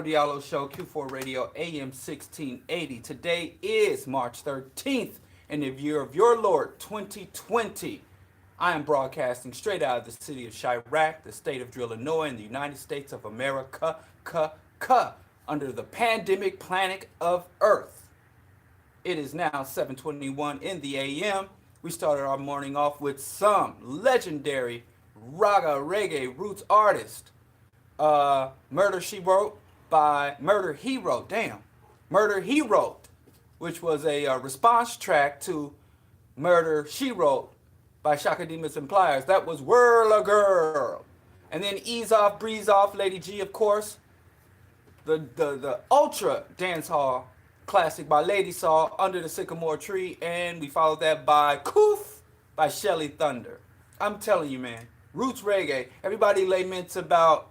Diallo Show, Q4 Radio, AM 1680. Today is March 13th in the year of your Lord, 2020. I am broadcasting straight out of the city of Chirac, the state of Illinois, in the United States of America, under the pandemic planet of Earth. It is now 7:21 in the AM. We started our morning off with some legendary raga reggae roots artist. Murder He Wrote, which was a response track to Murder She Wrote by Shaka Demus and Pliers. That was Whirl a Girl. And then Ease Off, Breeze Off, Lady G, of course. The ultra dancehall classic by Lady Saw, Under the Sycamore Tree. And we followed that by Koof by Shelly Thunder. I'm telling you, man, roots reggae. Everybody laments about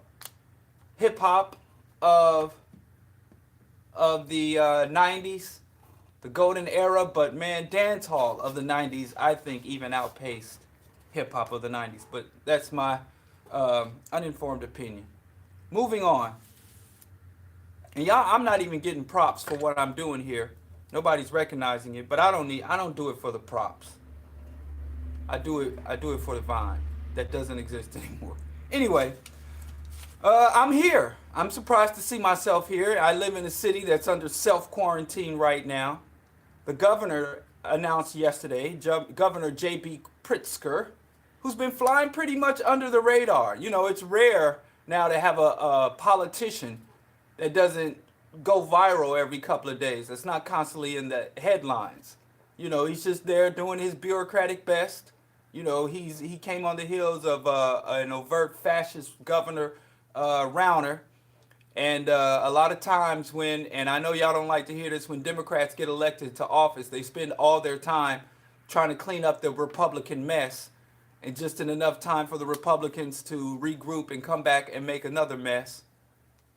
hip-hop of the 90s, the golden era, but man, dancehall of the 90s, I think, even outpaced hip-hop of the 90s. But that's my uninformed opinion. Moving on. And y'all, I'm not even getting props for what I'm doing here. Nobody's recognizing it, but I don't do it for the props. I do it for the vine that doesn't exist anymore. Anyway, I'm here. I'm surprised to see myself here. I live in a city that's under self-quarantine right now. The governor announced yesterday, Governor J.B. Pritzker, who's been flying pretty much under the radar. You know, it's rare now to have a politician that doesn't go viral every couple of days. That's not constantly in the headlines. You know, he's just there doing his bureaucratic best. You know, he came on the heels of an overt fascist governor, Rauner, and a lot of times when, and I know y'all don't like to hear this, when Democrats get elected to office, they spend all their time trying to clean up the Republican mess, and just in enough time for the Republicans to regroup and come back and make another mess.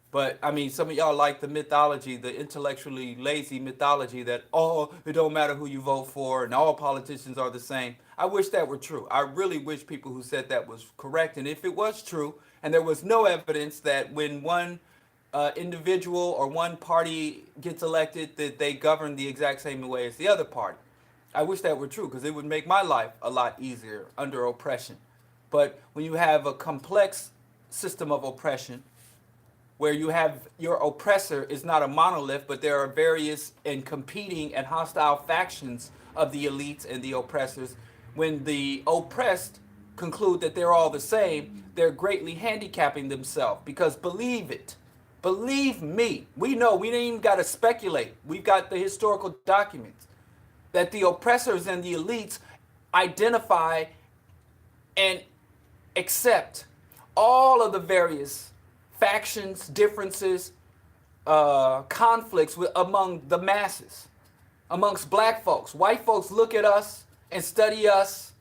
But I mean, some of y'all like the mythology, the intellectually lazy mythology that, oh, it don't matter who you vote for and all politicians are the same. I wish that were true. I really wish people who said that was correct. And if it was true, and there was no evidence that when one individual or one party gets elected, that they govern the exact same way as the other party. I wish that were true, because it would make my life a lot easier under oppression. But when you have a complex system of oppression, where you have your oppressor is not a monolith, but there are various and competing and hostile factions of the elites and the oppressors, when the oppressed conclude that they're all the same, they're greatly handicapping themselves. Because believe me, we know, we didn't even got to speculate. We've got the historical documents that the oppressors and the elites identify and accept all of the various factions, differences, conflicts among the masses, amongst black folks. White folks look at us and study us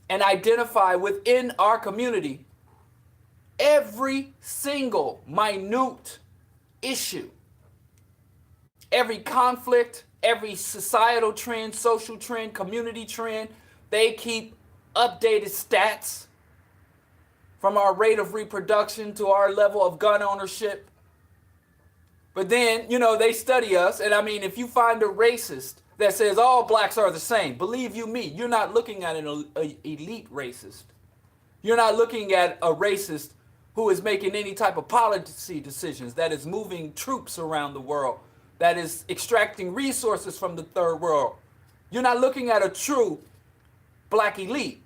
and identify within our community every single minute issue, every conflict, every societal trend, social trend, community trend. They keep updated stats from our rate of reproduction to our level of gun ownership. But then, you know, they study us. And I mean, if you find a racist that says all blacks are the same, believe you me, you're not looking at an elite racist. You're not looking at a racist who is making any type of policy decisions, that is moving troops around the world, that is extracting resources from the third world. You're not looking at a true black elite.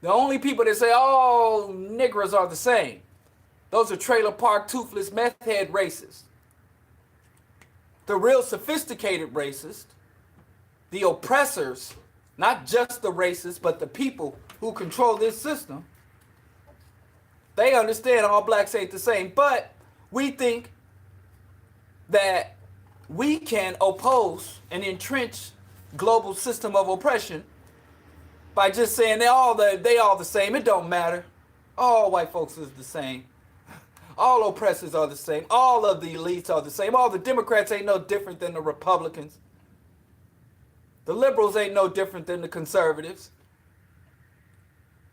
The only people that say, oh, niggers are the same, those are trailer park, toothless, meth head racists. The real sophisticated racist, the oppressors, not just the racists, but the people who control this system, they understand all blacks ain't the same. But we think that we can oppose an entrenched global system of oppression by just saying they all the same. It don't matter. All white folks is the same. All oppressors are the same. All of the elites are the same. All the Democrats ain't no different than the Republicans. The liberals ain't no different than the conservatives.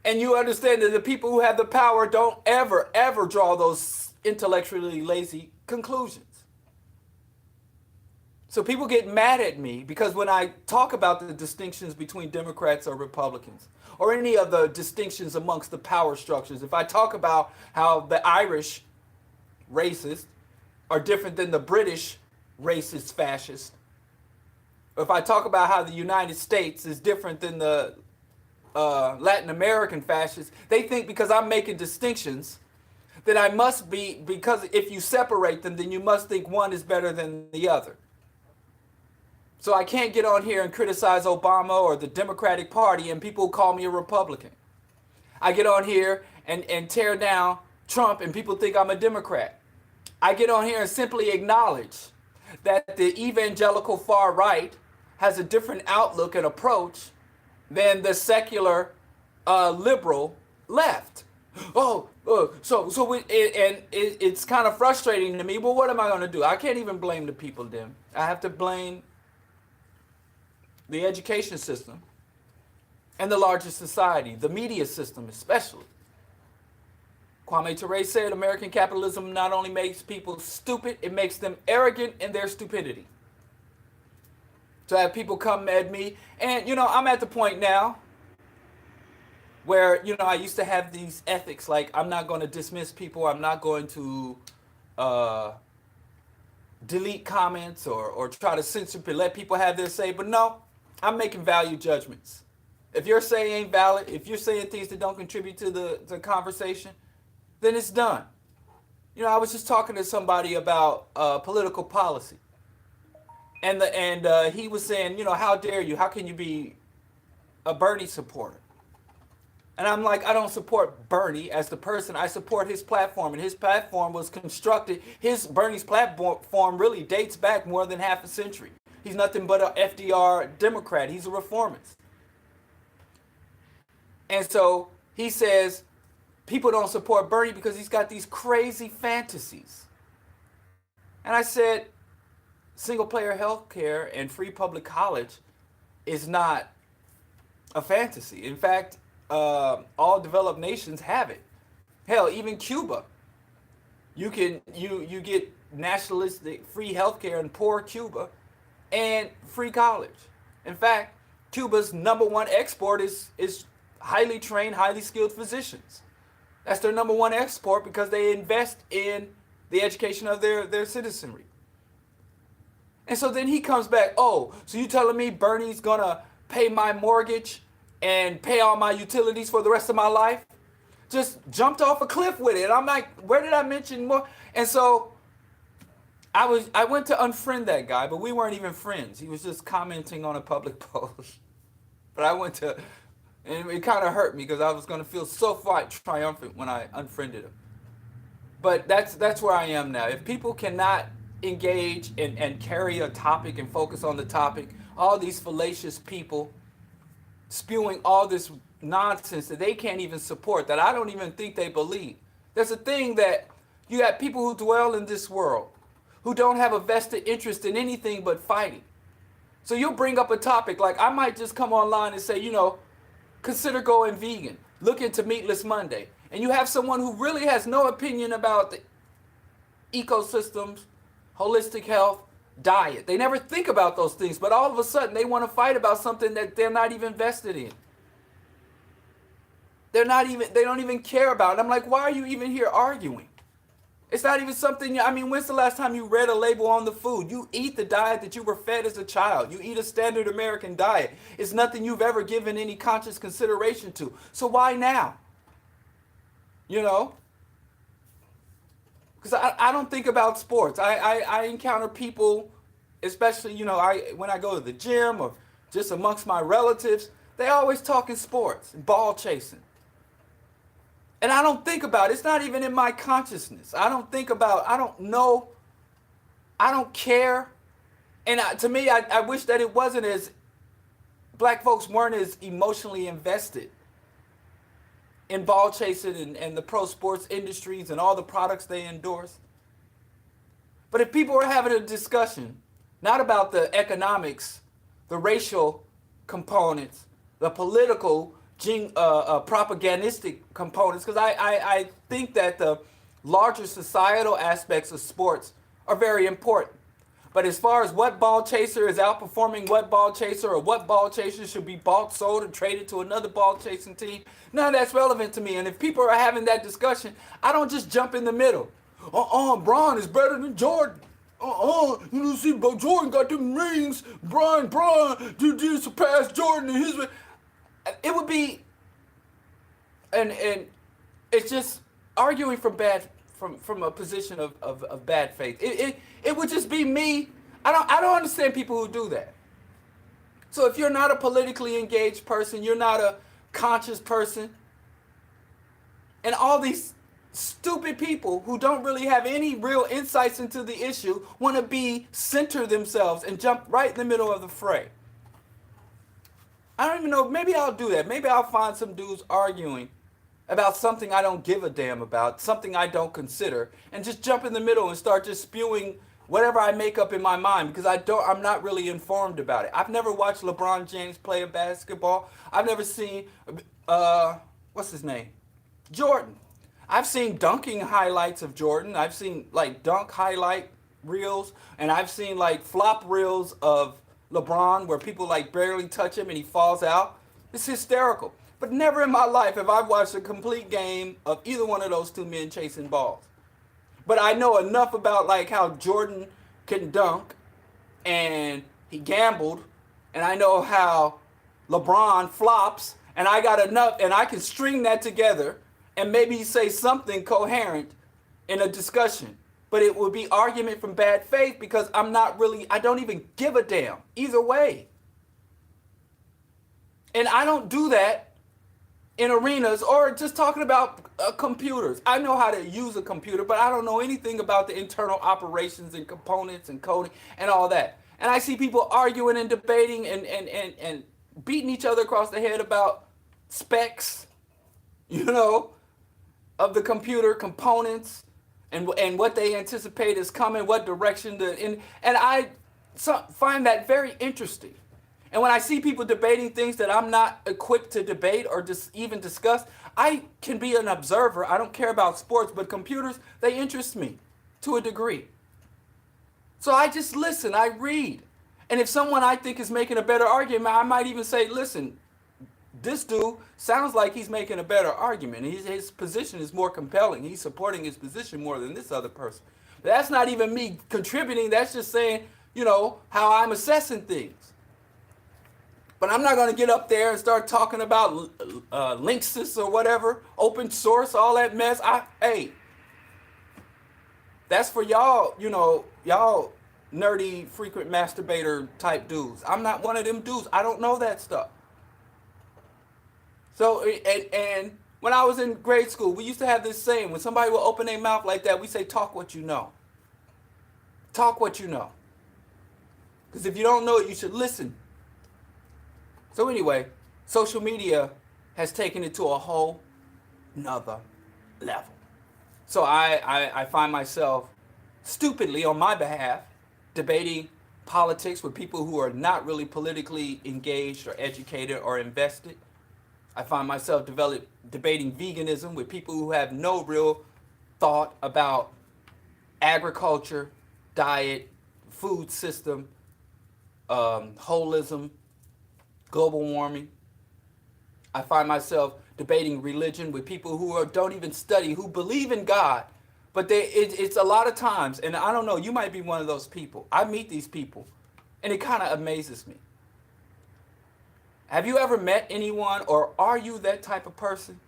And you understand that the people who have the power don't ever draw those intellectually lazy conclusions. So people get mad at me because when I talk about the distinctions between Democrats or Republicans, or any of the distinctions amongst the power structures, if I talk about how the Irish racist are different than the British racist fascist, or if I talk about how the United States is different than the Latin American fascists, they think because I'm making distinctions that I must be, because if you separate them, then you must think one is better than the other. So I can't get on here and criticize Obama or the Democratic Party and people call me a Republican. I get on here and tear down Trump and people think I'm a Democrat. I get on here and simply acknowledge that the evangelical far right has a different outlook and approach than the secular liberal left. It's kind of frustrating to me. Well, what am I going to do? I can't even blame the people then. I have to blame the education system and the larger society, the media system especially. Kwame Ture said American capitalism not only makes people stupid, it makes them arrogant in their stupidity. So I have people come at me, and I'm at the point now where I used to have these ethics, like I'm not going to dismiss people, I'm not going to delete comments or try to censor people, let people have their say, but no, I'm making value judgments. If your say ain't valid, if you're saying things that don't contribute to the conversation, then it's done. I was just talking to somebody about political policy, and he was saying, how dare you? How can you be a Bernie supporter? And I'm like, I don't support Bernie as the person. I support his platform, and his platform was constructed. Bernie's platform really dates back more than half a century. He's nothing but a FDR Democrat. He's a reformist. And so he says people don't support Bernie because he's got these crazy fantasies. And I said, single-payer healthcare and free public college is not a fantasy. In fact, all developed nations have it. Hell, even Cuba. You get nationalistic free healthcare in poor Cuba and free college. In fact, Cuba's number one export is highly trained, highly skilled physicians. That's their number one export because they invest in the education of their citizenry. And so then he comes back, oh, so you telling me Bernie's gonna pay my mortgage and pay all my utilities for the rest of my life? Just jumped off a cliff with it. I'm like, where did I mention more? And so I went to unfriend that guy, but we weren't even friends. He was just commenting on a public post. But I went to, and it kind of hurt me because I was going to feel so triumphant when I unfriended him. But that's where I am now. If people cannot engage and carry a topic and focus on the topic, all these fallacious people spewing all this nonsense that they can't even support, that I don't even think they believe. There's a thing that you got people who dwell in this world who don't have a vested interest in anything but fighting. So you'll bring up a topic like, I might just come online and say, consider going vegan, look into Meatless Monday. And you have someone who really has no opinion about the ecosystems, holistic health, diet. They never think about those things, but all of a sudden they want to fight about something that they're not even vested in. They don't even care about it. I'm like, why are you even here arguing? It's not even something, when's the last time you read a label on the food? You eat the diet that you were fed as a child. You eat a standard American diet. It's nothing you've ever given any conscious consideration to. So why now? Because I don't think about sports. I encounter people, especially, when I go to the gym or just amongst my relatives, they always talking sports, ball chasing. And I don't think about it. It's not even in my consciousness. I don't know. I don't care. And to me, I wish that it wasn't as, black folks weren't as emotionally invested in ball chasing and the pro sports industries and all the products they endorse. But if people are having a discussion, not about the economics, the racial components, the political propagandistic components, because I think that the larger societal aspects of sports are very important. But as far as what ball chaser is outperforming what ball chaser, or what ball chaser should be bought, sold, or traded to another ball chasing team, none of that's relevant to me. And if people are having that discussion, I don't just jump in the middle. Bron is better than Jordan. You see, but Jordan got them rings. Bron did surpass Jordan in his. It would be, and it's just arguing from a position of bad faith. It would just be me. I don't understand people who do that. So if you're not a politically engaged person, you're not a conscious person, and all these stupid people who don't really have any real insights into the issue want to center themselves and jump right in the middle of the fray. I don't even know, maybe I'll do that. Maybe I'll find some dudes arguing about something I don't give a damn about, something I don't consider, and just jump in the middle and start just spewing whatever I make up in my mind, because I'm not really informed about it. I've never watched LeBron James play a basketball. I've never seen what's his name? Jordan. I've seen dunking highlights of Jordan. I've seen like dunk highlight reels, and I've seen like flop reels of LeBron where people like barely touch him and he falls out. It's hysterical. But never in my life have I watched a complete game of either one of those two men chasing balls. But I know enough about like how Jordan can dunk, and he gambled, and I know how LeBron flops, and I got enough, and I can string that together and maybe say something coherent in a discussion. But it would be argument from bad faith, because I don't even give a damn either way. And I don't do that in arenas or just talking about computers. I know how to use a computer, but I don't know anything about the internal operations and components and coding and all that. And I see people arguing and debating and beating each other across the head about specs, of the computer components and what they anticipate is coming, what direction and I find that very interesting. And when I see people debating things that I'm not equipped to debate or just even discuss, I can be an observer. I don't care about sports, but computers, they interest me to a degree. So I just listen, I read. And if someone I think is making a better argument, I might even say, listen, this dude sounds like he's making a better argument. His position is more compelling. He's supporting his position more than this other person. But that's not even me contributing. That's just saying, how I'm assessing things. But I'm not going to get up there and start talking about Linksys or whatever, open source, all that mess. Hey, that's for y'all, y'all nerdy, frequent masturbator type dudes. I'm not one of them dudes. I don't know that stuff. So, and when I was in grade school, we used to have this saying, when somebody would open their mouth like that, we say, talk what you know. Talk what you know. Because if you don't know it, you should listen. So anyway, social media has taken it to a whole nother level. So I find myself stupidly, on my behalf, debating politics with people who are not really politically engaged or educated or invested. I find myself debating veganism with people who have no real thought about agriculture, diet, food system, holism, global warming. I find myself debating religion with people who don't even study, who believe in God, but it's a lot of times, and I don't know, you might be one of those people. I meet these people, and it kind of amazes me. Have you ever met anyone, or are you that type of person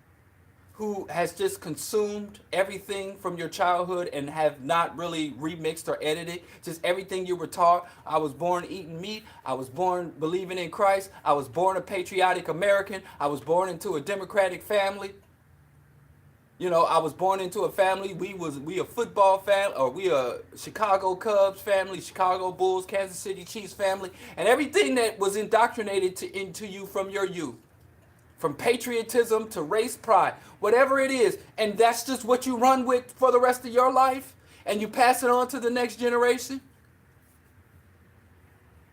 who has just consumed everything from your childhood and have not really remixed or edited? Just everything you were taught. I was born eating meat. I was born believing in Christ. I was born a patriotic American. I was born into a Democratic family. I was born into a family. We a football family, or we a Chicago Cubs family, Chicago Bulls, Kansas City Chiefs family, and everything that was indoctrinated into you from your youth. From patriotism to race pride, whatever it is, and that's just what you run with for the rest of your life, and you pass it on to the next generation.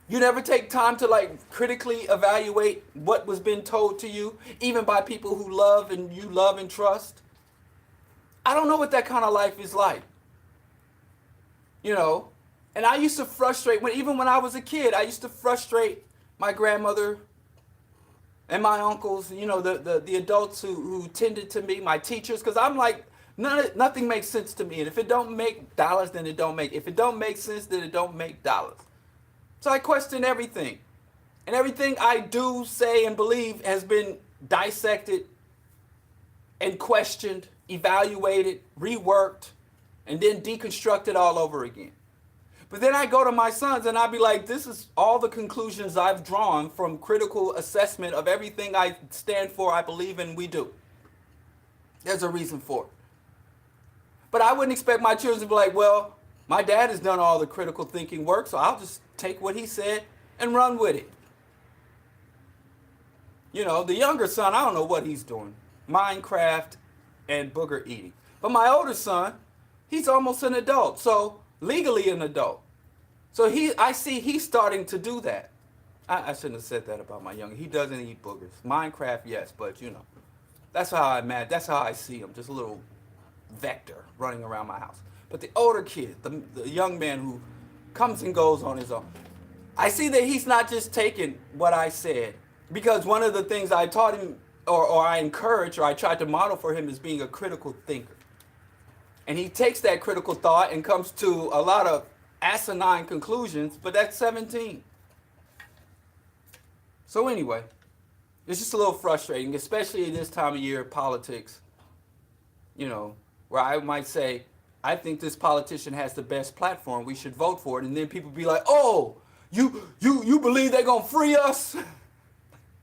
You never take time to critically evaluate what was being told to you, even by people who love and trust. I don't know what that kind of life is like. You know, and I used to frustrate even when I was a kid, I used to frustrate my grandmother and my uncles, you know, the adults who tended to me, my teachers, because I'm like, nothing makes sense to me. And if it don't make dollars, then it don't make. If it don't make sense, then it don't make dollars. So I question everything. And everything I do, say, and believe has been dissected and questioned, evaluated, reworked, and then deconstructed all over again. But then I go to my sons and I be like, this is all the conclusions I've drawn from critical assessment of everything I stand for, I believe in, we do. There's a reason for it. But I wouldn't expect my children to be like, well, my dad has done all the critical thinking work, so I'll just take what he said and run with it. You know, the younger son, I don't know what he's doing. Minecraft and booger eating. But my older son, he's almost an adult, so legally an adult. So I see he's starting to do that. I shouldn't have said that about my younger. He doesn't eat boogers. Minecraft, yes, but you know, that's how I see him, just a little vector running around my house. But the older kid, the young man who comes and goes on his own, I see that he's not just taking what I said, because one of the things I taught him, or I encourage, or I tried to model for him, is being a critical thinker. And he takes that critical thought and comes to a lot of asinine conclusions, but that's 17. So anyway, it's just a little frustrating, especially this time of year, politics, you know, where I might say, I think this politician has the best platform, we should vote for it. And then people be like, oh, you believe they're going to free us?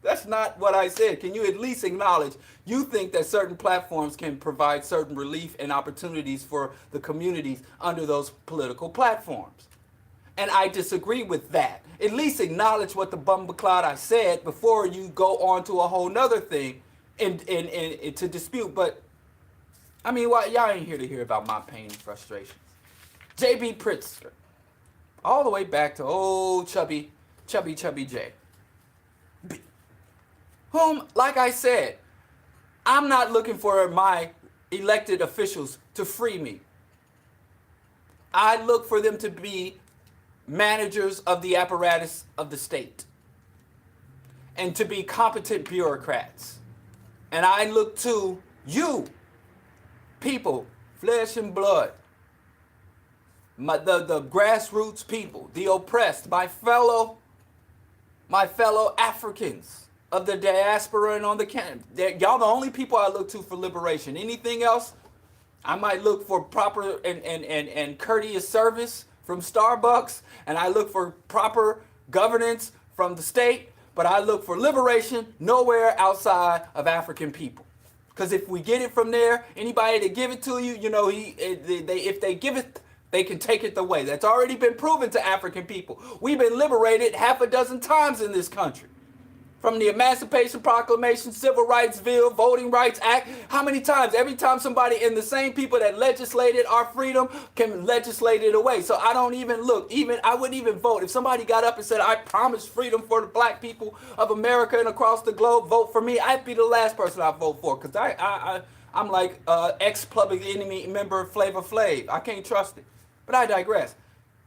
That's not what I said. Can you at least acknowledge you think that certain platforms can provide certain relief and opportunities for the communities under those political platforms? And I disagree with that. At least acknowledge what the bumbleclot I said before you go on to a whole nother thing and to dispute. But, I mean, y'all ain't here to hear about my pain and frustrations. J.B. Pritzker. All the way back to old chubby J. Whom, like I said, I'm not looking for my elected officials to free me. I look for them to be managers of the apparatus of the state and to be competent bureaucrats. And I look to you, people, flesh and blood, the grassroots people, the oppressed, my fellow Africans of the diaspora and on the camp. Y'all the only people I look to for liberation. Anything else, I might look for proper and courteous service from Starbucks, and I look for proper governance from the state, but I look for liberation nowhere outside of African people. Because if we get it from there, anybody that give it to you, you know, if they give it, they can take it away. That's already been proven to African people. We've been liberated half a dozen times in this country. From the Emancipation Proclamation, Civil Rights Bill, Voting Rights Act, how many times? Every time somebody, and the same people that legislated our freedom can legislate it away. So I don't even look, I wouldn't even vote. If somebody got up and said, I promise freedom for the black people of America and across the globe, vote for me, I'd be the last person I'd vote for, because I'm like ex-Public Enemy member Flavor Flav. I can't trust it. But I digress.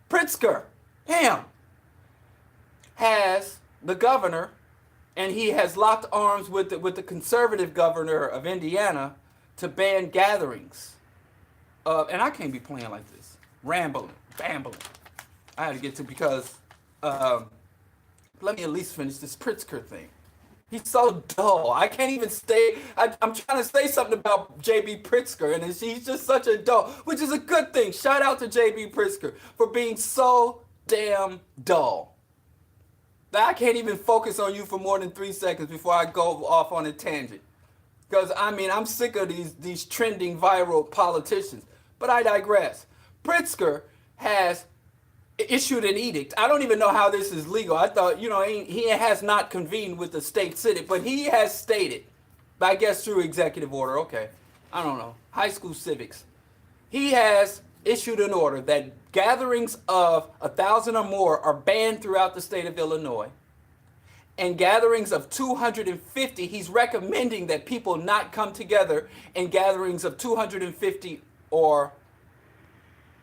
Pritzker, him, has the governor, and he has locked arms with the conservative governor of Indiana to ban gatherings. And I can't be playing like this. Rambling, bambling. I had to get to, because let me at least finish this Pritzker thing. He's so dull. I can't even stay. I'm trying to say something about J.B. Pritzker, and he's just such a dull, which is a good thing. Shout out to J.B. Pritzker for being so damn dull. I can't even focus on you for more than 3 seconds before I go off on a tangent. Because, I mean, I'm sick of these trending viral politicians. But I digress. Pritzker has issued an edict. I don't even know how this is legal. I thought, you know, he has not convened with the state senate, but he has stated, I guess through executive order, okay, I don't know, high school civics. He has issued an order that gatherings of 1,000 or more are banned throughout the state of Illinois. and gatherings of 250, he's recommending that people not come together in gatherings of 250 or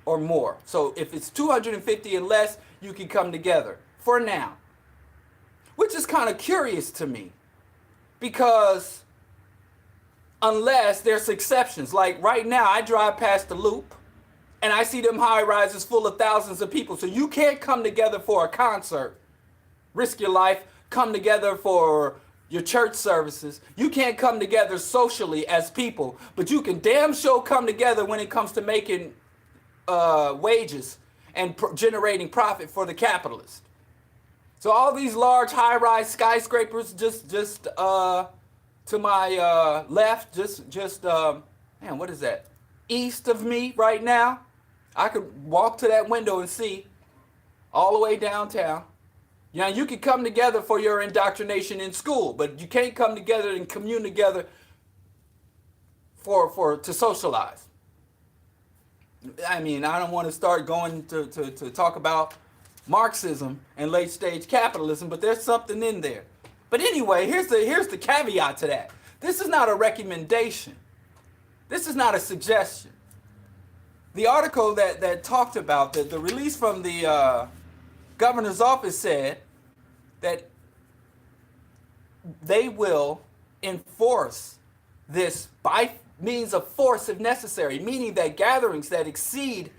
more. So if it's 250 and less, you can come together for now, which is kind of curious to me, because unless there's exceptions, like right now I drive past the Loop and I see them high rises full of thousands of people. So you can't come together for a concert, risk your life, come together for your church services. You can't come together socially as people, but you can damn sure come together when it comes to making wages and generating profit for the capitalist. So all these large high-rise skyscrapers just to my left, man, what is that? East of me right now. I could walk to that window and see all the way downtown. You know, you can come together for your indoctrination in school, but you can't come together and commune together to socialize. I mean, I don't want to start going to talk about Marxism and late stage capitalism, but there's something in there. But anyway, here's the caveat to that. This is not a recommendation. This is not a suggestion. The article that talked about the release from the governor's office said that they will enforce this by means of force if necessary, meaning that gatherings that exceed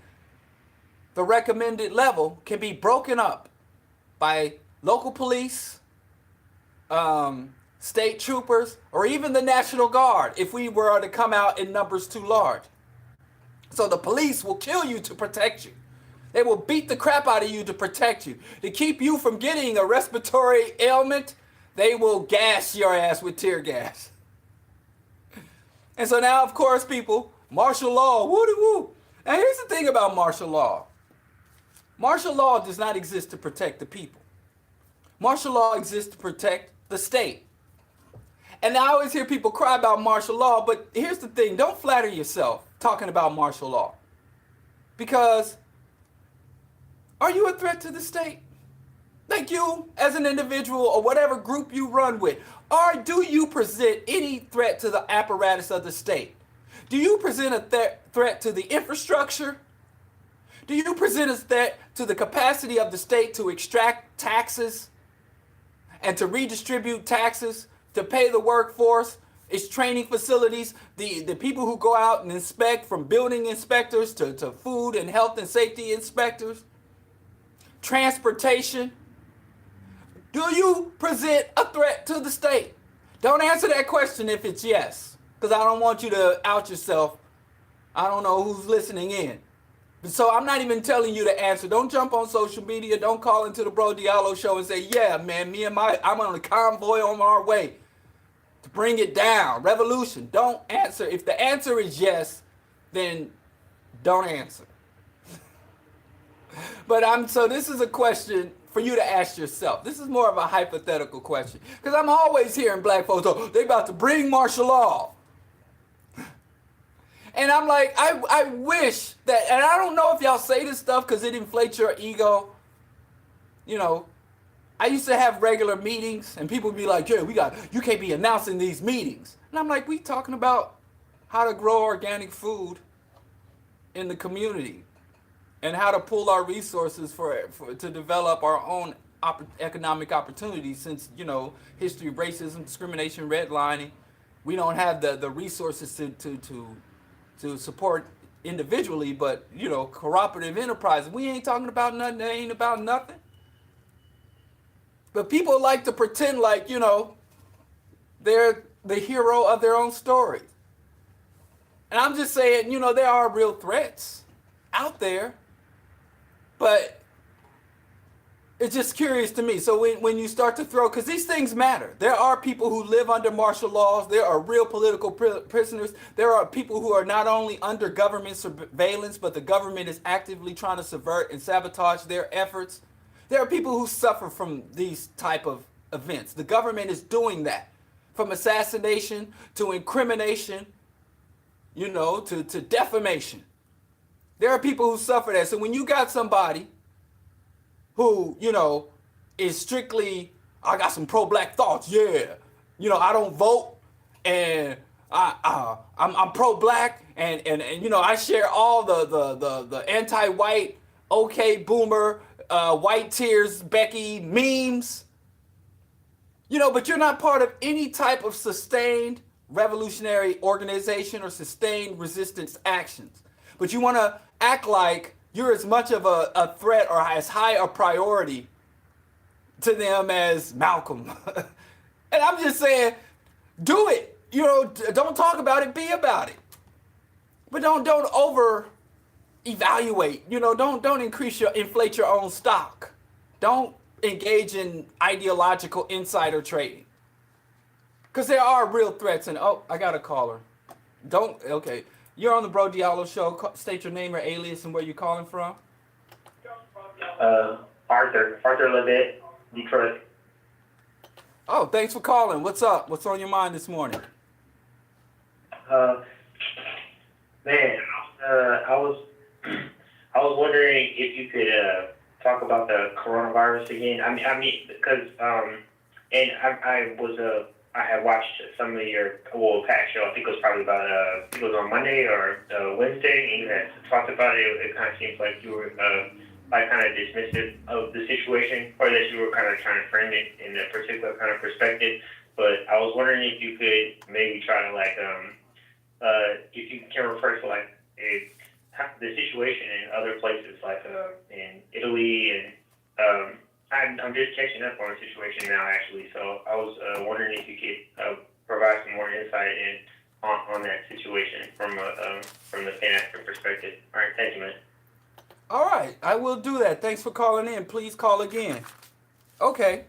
the recommended level can be broken up by local police, state troopers, or even the National Guard if we were to come out in numbers too large. So the police will kill you to protect you. They will beat the crap out of you to protect you. To keep you from getting a respiratory ailment, they will gas your ass with tear gas. And so now, of course, people, martial law, woo-de-woo. Now here's the thing about martial law. Martial law does not exist to protect the people. Martial law exists to protect the state. And I always hear people cry about martial law, but here's the thing, don't flatter yourself talking about martial law. Because are you a threat to the state? Like you, as an individual or whatever group you run with, or do you present any threat to the apparatus of the state? Do you present a threat to the infrastructure? Do you present a threat to the capacity of the state to extract taxes and to redistribute taxes, to pay the workforce, its training facilities, the people who go out and inspect, from building inspectors to food and health and safety inspectors, transportation? Do you present a threat to the state? Don't answer that question if it's yes, because I don't want you to out yourself. I don't know who's listening in. So I'm not even telling you to answer. Don't jump on social media. Don't call into the Bro Diallo show and say, yeah, man, I'm on a convoy on our way to bring it down. Revolution. Don't answer. If the answer is yes, then don't answer. But so this is a question for you to ask yourself. This is more of a hypothetical question. Because I'm always hearing black folks, oh, they about to bring martial law. And I'm like, I wish that, and I don't know if y'all say this stuff because it inflates your ego. You know, I used to have regular meetings and people would be like, yeah, you can't be announcing these meetings. And I'm like, we talking about how to grow organic food in the community and how to pool our resources to develop our own economic opportunities, since, you know, history of racism, discrimination, redlining. We don't have the resources to support individually, but, you know, cooperative enterprise. We ain't talking about nothing that ain't about nothing. But people like to pretend like, you know, they're the hero of their own story. And I'm just saying, you know, there are real threats out there, but it's just curious to me. So when you start to throw, because these things matter. There are people who live under martial laws. There are real political prisoners. There are people who are not only under government surveillance, but the government is actively trying to subvert and sabotage their efforts. There are people who suffer from these type of events. The government is doing that, from assassination to incrimination, you know, to defamation. There are people who suffer that. So when you got somebody who, you know, is strictly I got some pro-black thoughts. Yeah, I don't vote, and I'm pro-black, and I share all the anti-white, okay, boomer, white tears, Becky memes. But you're not part of any type of sustained revolutionary organization or sustained resistance actions. But you want to act like you're as much of a threat or as high a priority to them as Malcolm. And I'm just saying, do it. Don't talk about it, be about it. But don't over evaluate. Don't inflate your own stock. Don't engage in ideological insider trading. Because there are real threats. And I got a caller. Okay. You're on the Bro Diallo show. State your name or alias and where you're calling from. Arthur Levitt, Detroit. Oh, thanks for calling. What's up? What's on your mind this morning? I was wondering if you could talk about the coronavirus again. I mean, because and I had watched some of your past show. I think it was probably about I think it was on Monday or Wednesday, and you had talked about it. It kind of seems like you were kind of dismissive of the situation, or that you were kind of trying to frame it in a particular kind of perspective. But I was wondering if you could maybe try to if you can refer to the situation in other places, like in Italy, and I'm just catching up on the situation now, actually. So I was wondering if you could provide some more insight on that situation from the Pan-African perspective. All right, thank you, man. All right, I will do that. Thanks for calling in. Please call again. Okay.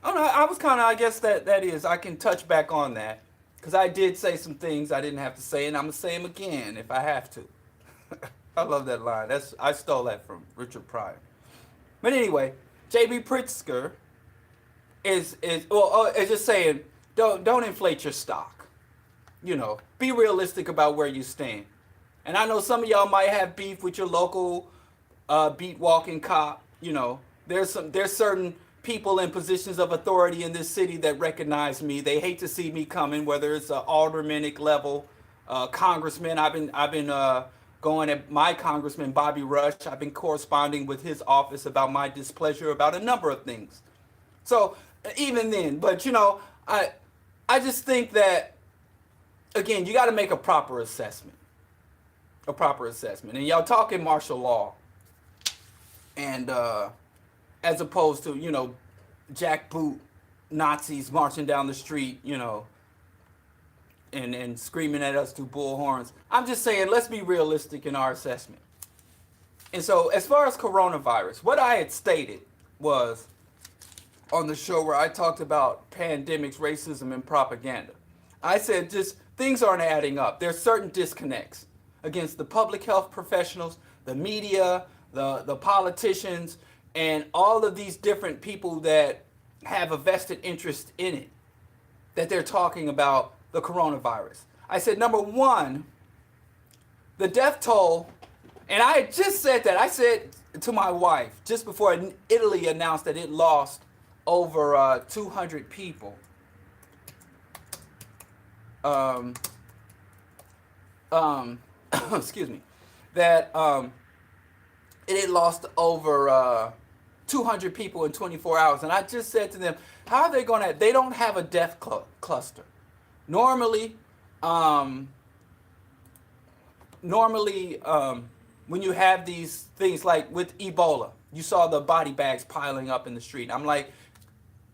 Oh no, I was I guess that is. I can touch back on that. Because I did say some things I didn't have to say, and I'm going to say them again if I have to. I love that line. I stole that from Richard Pryor. But anyway, J.B. Pritzker is just saying, don't inflate your stock. Be realistic about where you stand. And I know some of y'all might have beef with your local beat walking cop. There's certain people in positions of authority in this city that recognize me. They hate to see me coming, whether it's an aldermanic level, congressman. I've been going at my congressman Bobby Rush. I've been corresponding with his office about my displeasure about a number of things. So even then, but I just think that again, you got to make a proper assessment. And y'all talking martial law, and as opposed to, jackboot Nazis marching down the street, and screaming at us through bullhorns. I'm just saying, let's be realistic in our assessment. And so as far as coronavirus, what I had stated was on the show where I talked about pandemics, racism, and propaganda. I said just things aren't adding up. There's certain disconnects against the public health professionals, the media, the politicians, and all of these different people that have a vested interest in it, that they're talking about the coronavirus. I said, number one, the death toll, and I had just said that. I said to my wife, just before Italy announced that it lost over 200 people, excuse me, that it had lost over 200 people in 24 hours. And I just said to them, how are they going to, they don't have a death cluster. Normally, when you have these things like with Ebola, you saw the body bags piling up in the street. I'm like,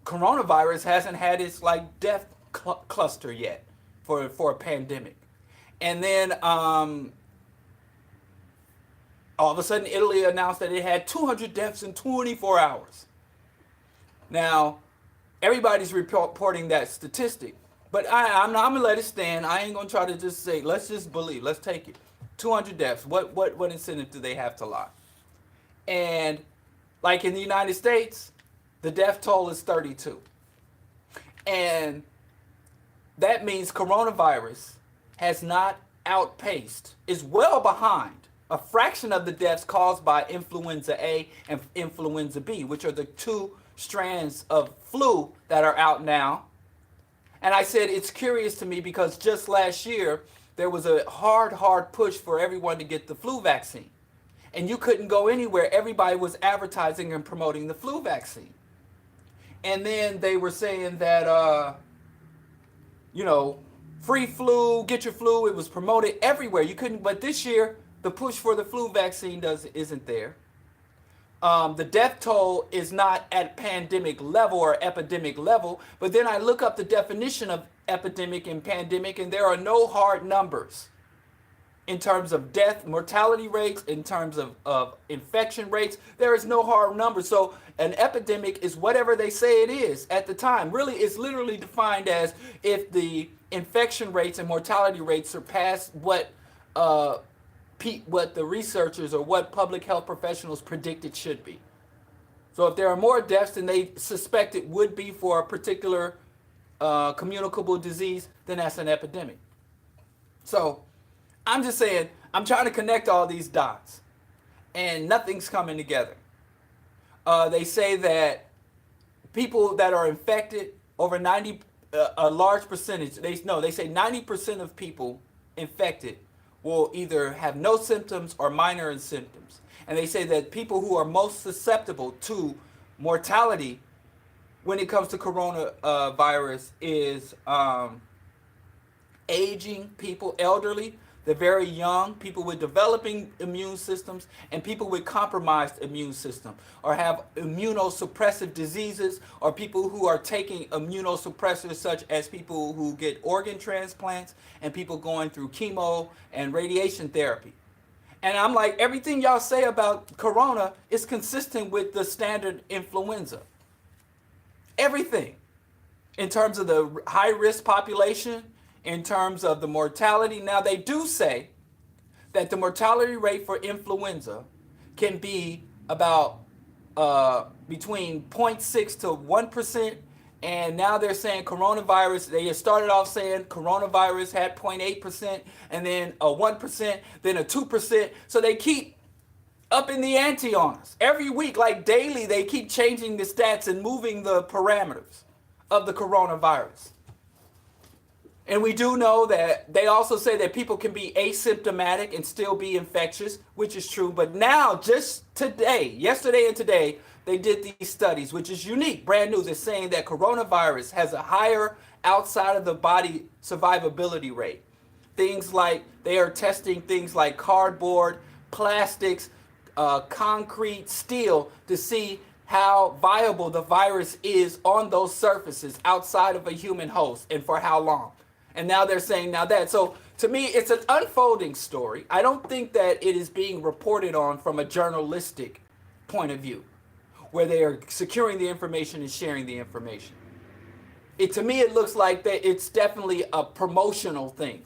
coronavirus hasn't had its death cluster yet for a pandemic. And then all of a sudden, Italy announced that it had 200 deaths in 24 hours. Now, everybody's reporting that statistic. But I'm going to let it stand. I ain't going to try to just say, let's just believe. Let's take it. 200 deaths. What incentive do they have to lie? And like in the United States, the death toll is 32. And that means coronavirus has not outpaced, is well behind a fraction of the deaths caused by influenza A and influenza B, which are the two strands of flu that are out now. And I said it's curious to me because just last year, there was a hard push for everyone to get the flu vaccine. And you couldn't go anywhere. Everybody was advertising and promoting the flu vaccine. And then they were saying that, free flu, get your flu. It was promoted everywhere. You couldn't, but this year, the push for the flu vaccine isn't there. The death toll is not at pandemic level or epidemic level, but then I look up the definition of epidemic and pandemic, and there are no hard numbers in terms of death, mortality rates, in terms of infection rates. There is no hard number. So an epidemic is whatever they say it is at the time. Really, it's literally defined as if the infection rates and mortality rates surpass what the researchers or what public health professionals predict it should be. So if there are more deaths than they suspect it would be for a particular communicable disease, then that's an epidemic. So I'm just saying, I'm trying to connect all these dots, and nothing's coming together. They say that people that are infected, over 90, a large percentage, they say 90% of people infected will either have no symptoms or minor symptoms. And they say that people who are most susceptible to mortality when it comes to coronavirus is aging people, elderly, the very young, people with developing immune systems, and people with compromised immune system, or have immunosuppressive diseases, or people who are taking immunosuppressors, such as people who get organ transplants and people going through chemo and radiation therapy. And I'm like, everything y'all say about corona is consistent with the standard influenza. Everything. In terms of the high-risk population, in terms of the mortality. Now, they do say that the mortality rate for influenza can be about between 0.6 to 1%. And now they're saying coronavirus, they started off saying coronavirus had 0.8%, and then a 1%, then a 2%. So they keep upping the ante on us. Every week, like daily, they keep changing the stats and moving the parameters of the coronavirus. And we do know that they also say that people can be asymptomatic and still be infectious, which is true. But now, just today, yesterday and today, they did these studies, which is unique, brand new. They're saying that coronavirus has a higher outside of the body survivability rate. Things like, they are testing things like cardboard, plastics, concrete, steel, to see how viable the virus is on those surfaces outside of a human host and for how long. And now they're saying now that. So to me, it's an unfolding story. I don't think that it is being reported on from a journalistic point of view, where they are securing the information and sharing the information. To me, it looks like that it's definitely a promotional thing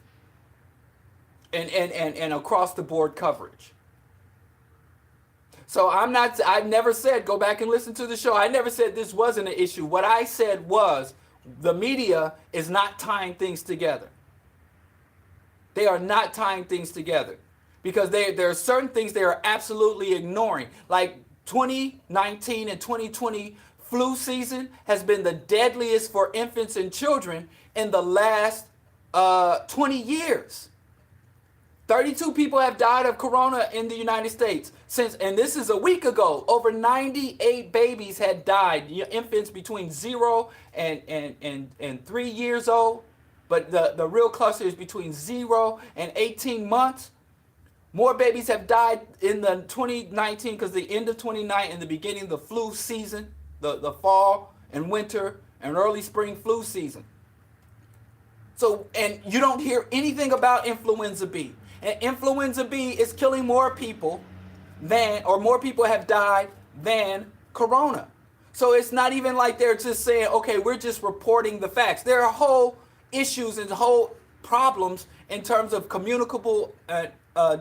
and across the board coverage. So I've never said, go back and listen to the show. I never said this wasn't an issue. What I said was, the media is not tying things together. They are not tying things together because there are certain things they are absolutely ignoring. Like 2019 and 2020 flu season has been the deadliest for infants and children in the last 20 years. 32 people have died of corona in the United States since, and this is a week ago. Over 98 babies had died, infants between 0 and 3 years old. But the real cluster is between 0 and 18 months. More babies have died in the 2019, because the end of 2019 and the beginning of the flu season, the fall and winter and early spring flu season. So, and you don't hear anything about influenza B. And influenza B is killing more people more people have died than corona. So it's not even like they're just saying, okay, we're just reporting the facts. There are whole issues and whole problems in terms of communicable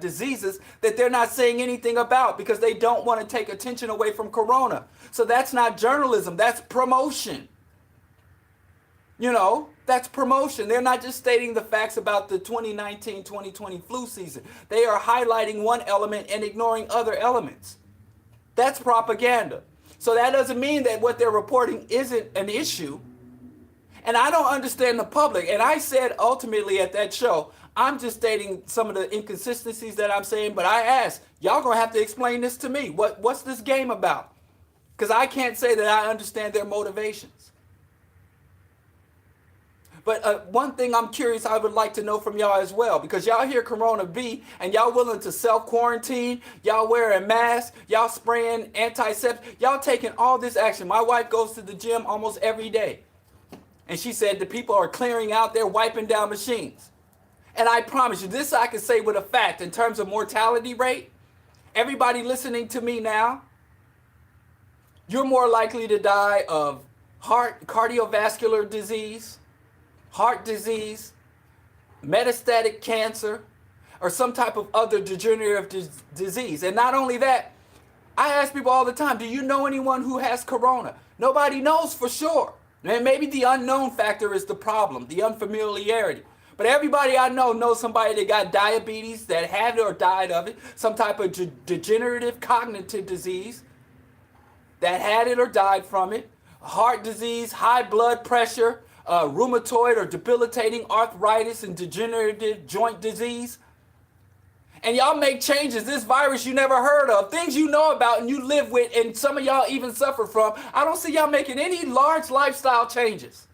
diseases that they're not saying anything about because they don't want to take attention away from corona. So that's not journalism, that's promotion. That's promotion. They're not just stating the facts about the 2019-2020 flu season. They are highlighting one element and ignoring other elements. That's propaganda. So that doesn't mean that what they're reporting isn't an issue. And I don't understand the public. And I said ultimately at that show, I'm just stating some of the inconsistencies that I'm saying, but I asked, y'all gonna have to explain this to me. What's this game about? Because I can't say that I understand their motivations. But one thing I'm curious, I would like to know from y'all as well, because y'all hear Corona B and y'all willing to self-quarantine, y'all wearing masks, y'all spraying antiseptic, y'all taking all this action. My wife goes to the gym almost every day. And she said the people are clearing out, they're wiping down machines. And I promise you, this I can say with a fact in terms of mortality rate. Everybody listening to me now, you're more likely to die of cardiovascular disease, heart disease, metastatic cancer, or some type of other degenerative disease. And not only that, I ask people all the time, do you know anyone who has corona? Nobody knows for sure. And maybe the unknown factor is the problem, the unfamiliarity. But everybody I know knows somebody that got diabetes, that had it or died of it, some type of degenerative cognitive disease, that had it or died from it, heart disease, high blood pressure, rheumatoid or debilitating arthritis and degenerative joint disease. And y'all make changes, this virus you never heard of, things you know about and you live with and some of y'all even suffer from. I don't see y'all making any large lifestyle changes.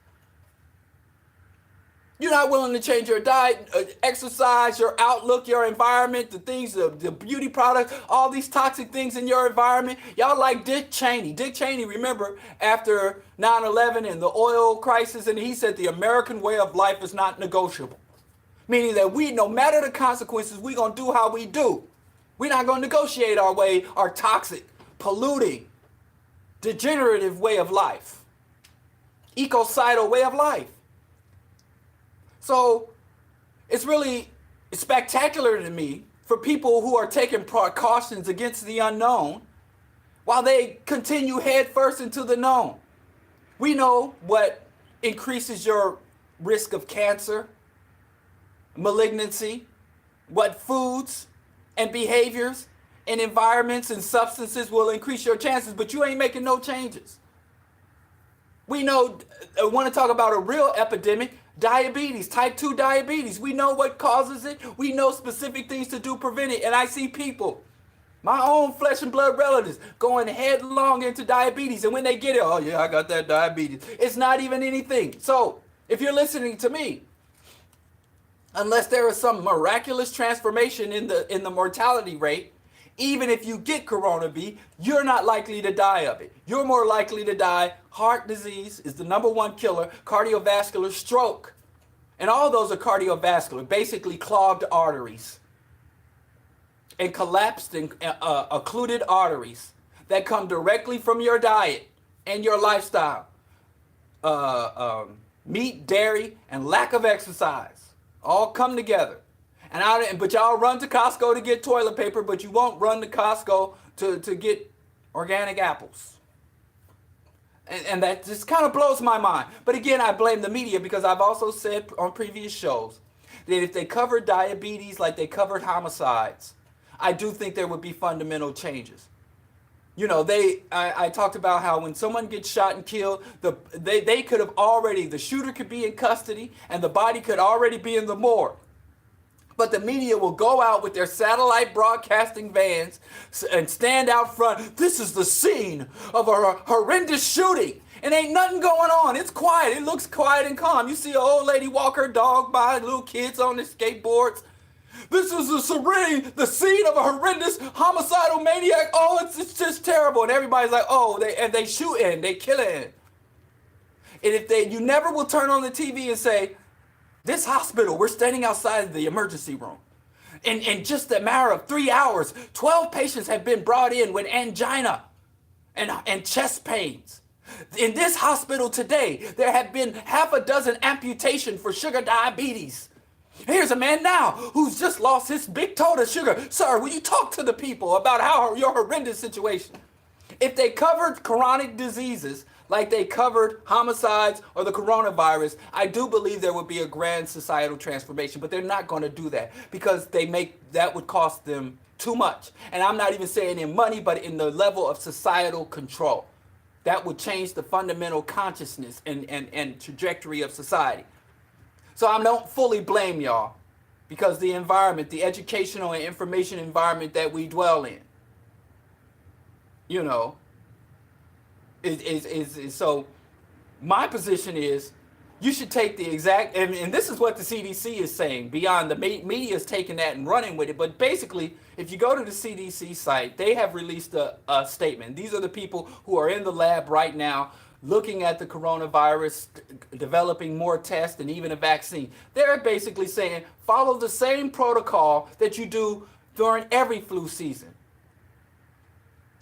You're not willing to change your diet, exercise, your outlook, your environment, the things, the beauty products, all these toxic things in your environment. Y'all like Dick Cheney. Dick Cheney, remember, after 9/11 and the oil crisis, and he said the American way of life is not negotiable. Meaning that we, no matter the consequences, we're going to do how we do. We're not going to negotiate our way, our toxic, polluting, degenerative way of life, ecocidal way of life. So it's really spectacular to me for people who are taking precautions against the unknown while they continue headfirst into the known. We know what increases your risk of cancer, malignancy, what foods and behaviors and environments and substances will increase your chances, but you ain't making no changes. We know, I want to talk about a real epidemic, diabetes, type 2 diabetes. We know what causes it. We know specific things to do to prevent it. And I see people, my own flesh and blood relatives, going headlong into diabetes. And when they get it, oh yeah, I got that diabetes. It's not even anything. So if you're listening to me, unless there is some miraculous transformation in the mortality rate, even if you get Corona B, you're not likely to die of it. You're more likely to die. Heart disease is the #1 killer, cardiovascular, stroke. And all those are cardiovascular, basically clogged arteries and collapsed and occluded arteries that come directly from your diet and your lifestyle. Meat, dairy, and lack of exercise all come together. But y'all run to Costco to get toilet paper, but you won't run to Costco to get organic apples. And that just kind of blows my mind. But again, I blame the media because I've also said on previous shows that if they covered diabetes like they covered homicides, I do think there would be fundamental changes. You know, I talked about how when someone gets shot and killed, they could have already, the shooter could be in custody and the body could already be in the morgue. But the media will go out with their satellite broadcasting vans and stand out front. This is the scene of a horrendous shooting. And ain't nothing going on. It's quiet. It looks quiet and calm. You see an old lady walk her dog by, little kids on their skateboards. This is the scene of a horrendous homicidal maniac. Oh, it's just terrible. And everybody's like, oh, they shooting, they killing. And you never will turn on the TV and say, this hospital, we're standing outside the emergency room. In just a matter of 3 hours, 12 patients have been brought in with angina and chest pains. In this hospital today, there have been half a dozen amputations for sugar diabetes. Here's a man now who's just lost his big toe to sugar. Sir, will you talk to the people about your horrendous situation? If they covered chronic diseases like they covered homicides or the coronavirus, I do believe there would be a grand societal transformation, but they're not going to do that because that would cost them too much. And I'm not even saying in money, but in the level of societal control. that would change the fundamental consciousness and trajectory of society. So I don't fully blame y'all, because the environment, the educational and information environment that we dwell in, you know, is so my position is you should take the exact, and this is what the CDC is saying, beyond the media is taking that and running with it. But basically, if you go to the CDC site, they have released a statement. These are the people who are in the lab right now looking at the coronavirus, developing more tests and even a vaccine. They're basically saying, follow the same protocol that you do during every flu season.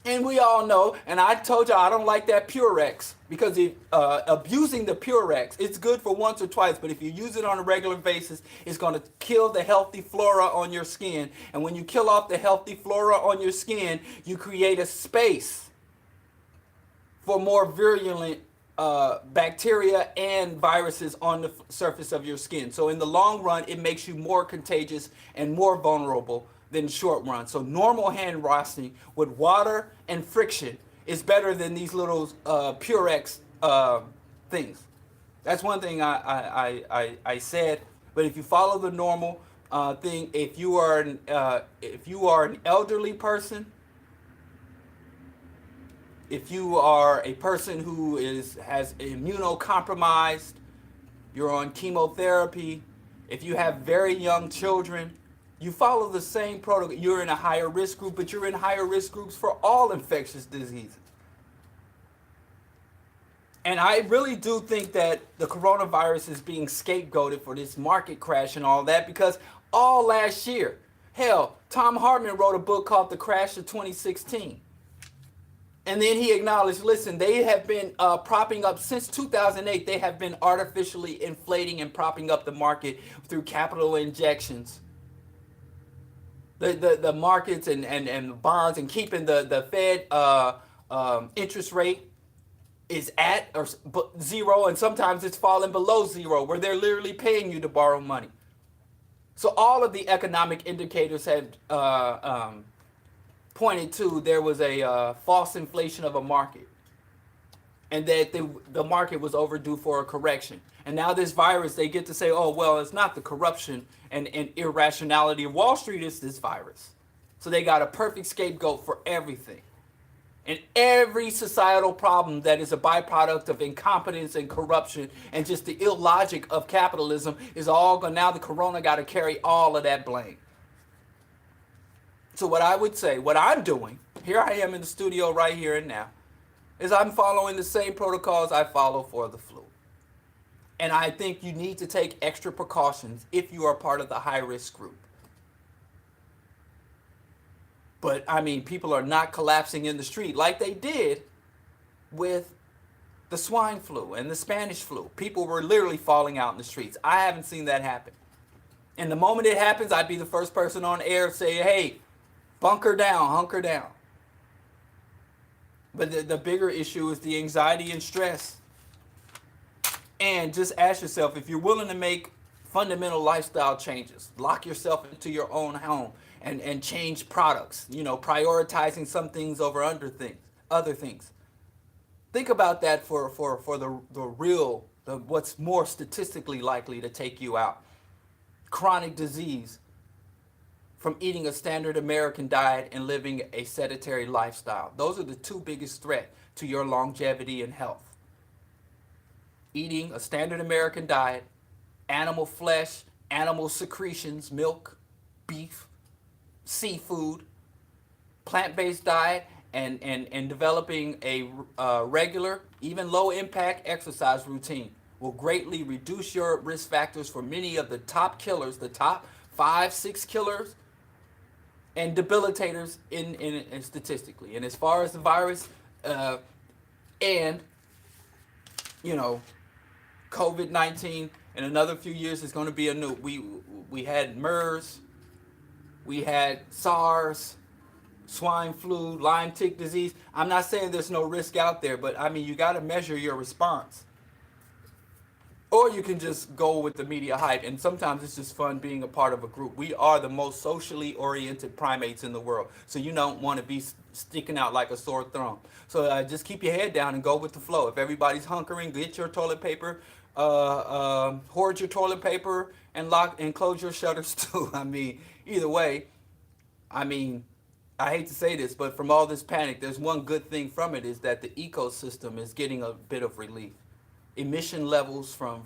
And we all know, and I told you I don't like that Purex, because abusing the Purex, it's good for once or twice, but if you use it on a regular basis, it's going to kill the healthy flora on your skin. And when you kill off the healthy flora on your skin, you create a space for more virulent bacteria and viruses on the surface of your skin. So in the long run, it makes you more contagious and more vulnerable than short run. So normal hand washing with water and friction is better than these little Purex things. That's one thing I said. But if you follow the normal thing, if you are an elderly person, if you are a person who has immunocompromised, you're on chemotherapy, if you have very young children, you follow the same protocol. You're in a higher risk group, but you're in higher risk groups for all infectious diseases. And I really do think that the coronavirus is being scapegoated for this market crash and all that, because all last year, hell, Tom Hartman wrote a book called The Crash of 2016. And then he acknowledged, listen, they have been propping up, since 2008, they have been artificially inflating and propping up the market through capital injections. The markets and bonds, and keeping the Fed interest rate is at or zero, and sometimes it's falling below zero, where they're literally paying you to borrow money. So all of the economic indicators had pointed to there was a false inflation of a market, and that the market was overdue for a correction. And now this virus, they get to say, oh, well, it's not the corruption and irrationality of Wall Street, it's this virus. So they got a perfect scapegoat for everything. And every societal problem that is a byproduct of incompetence and corruption and just the illogic of capitalism is all gone. Now the corona got to carry all of that blame. So what I would say, what I'm doing, here I am in the studio right here and now, is I'm following the same protocols I follow for the flu. And I think you need to take extra precautions if you are part of the high-risk group. But, I mean, people are not collapsing in the street like they did with the swine flu and the Spanish flu. People were literally falling out in the streets. I haven't seen that happen. And the moment it happens, I'd be the first person on air to say, hey, bunker down, hunker down. But the bigger issue is the anxiety and stress. And just ask yourself, if you're willing to make fundamental lifestyle changes, lock yourself into your own home and change products, you know, prioritizing some things over other things. Think about that for the real, what's more statistically likely to take you out. Chronic disease from eating a standard American diet and living a sedentary lifestyle. Those are the two biggest threats to your longevity and health. Eating a standard American diet, animal flesh, animal secretions, milk, beef, seafood, plant-based diet, and developing a regular, even low-impact exercise routine will greatly reduce your risk factors for many of the top killers, the top 5-6 killers and debilitators in statistically. And as far as the virus and, you know, COVID-19 in another few years is going to be a new. We had MERS, we had SARS, swine flu, Lyme tick disease. I'm not saying there's no risk out there, but I mean, you got to measure your response. Or you can just go with the media hype, and sometimes it's just fun being a part of a group. We are the most socially oriented primates in the world, so you don't want to be sticking out like a sore thumb. So just keep your head down and go with the flow. If everybody's hunkering, get your toilet paper, hoard your toilet paper, and lock and close your shutters too. I mean, either way, I mean, I hate to say this, but from all this panic, there's one good thing from it is that the ecosystem is getting a bit of relief. Emission levels from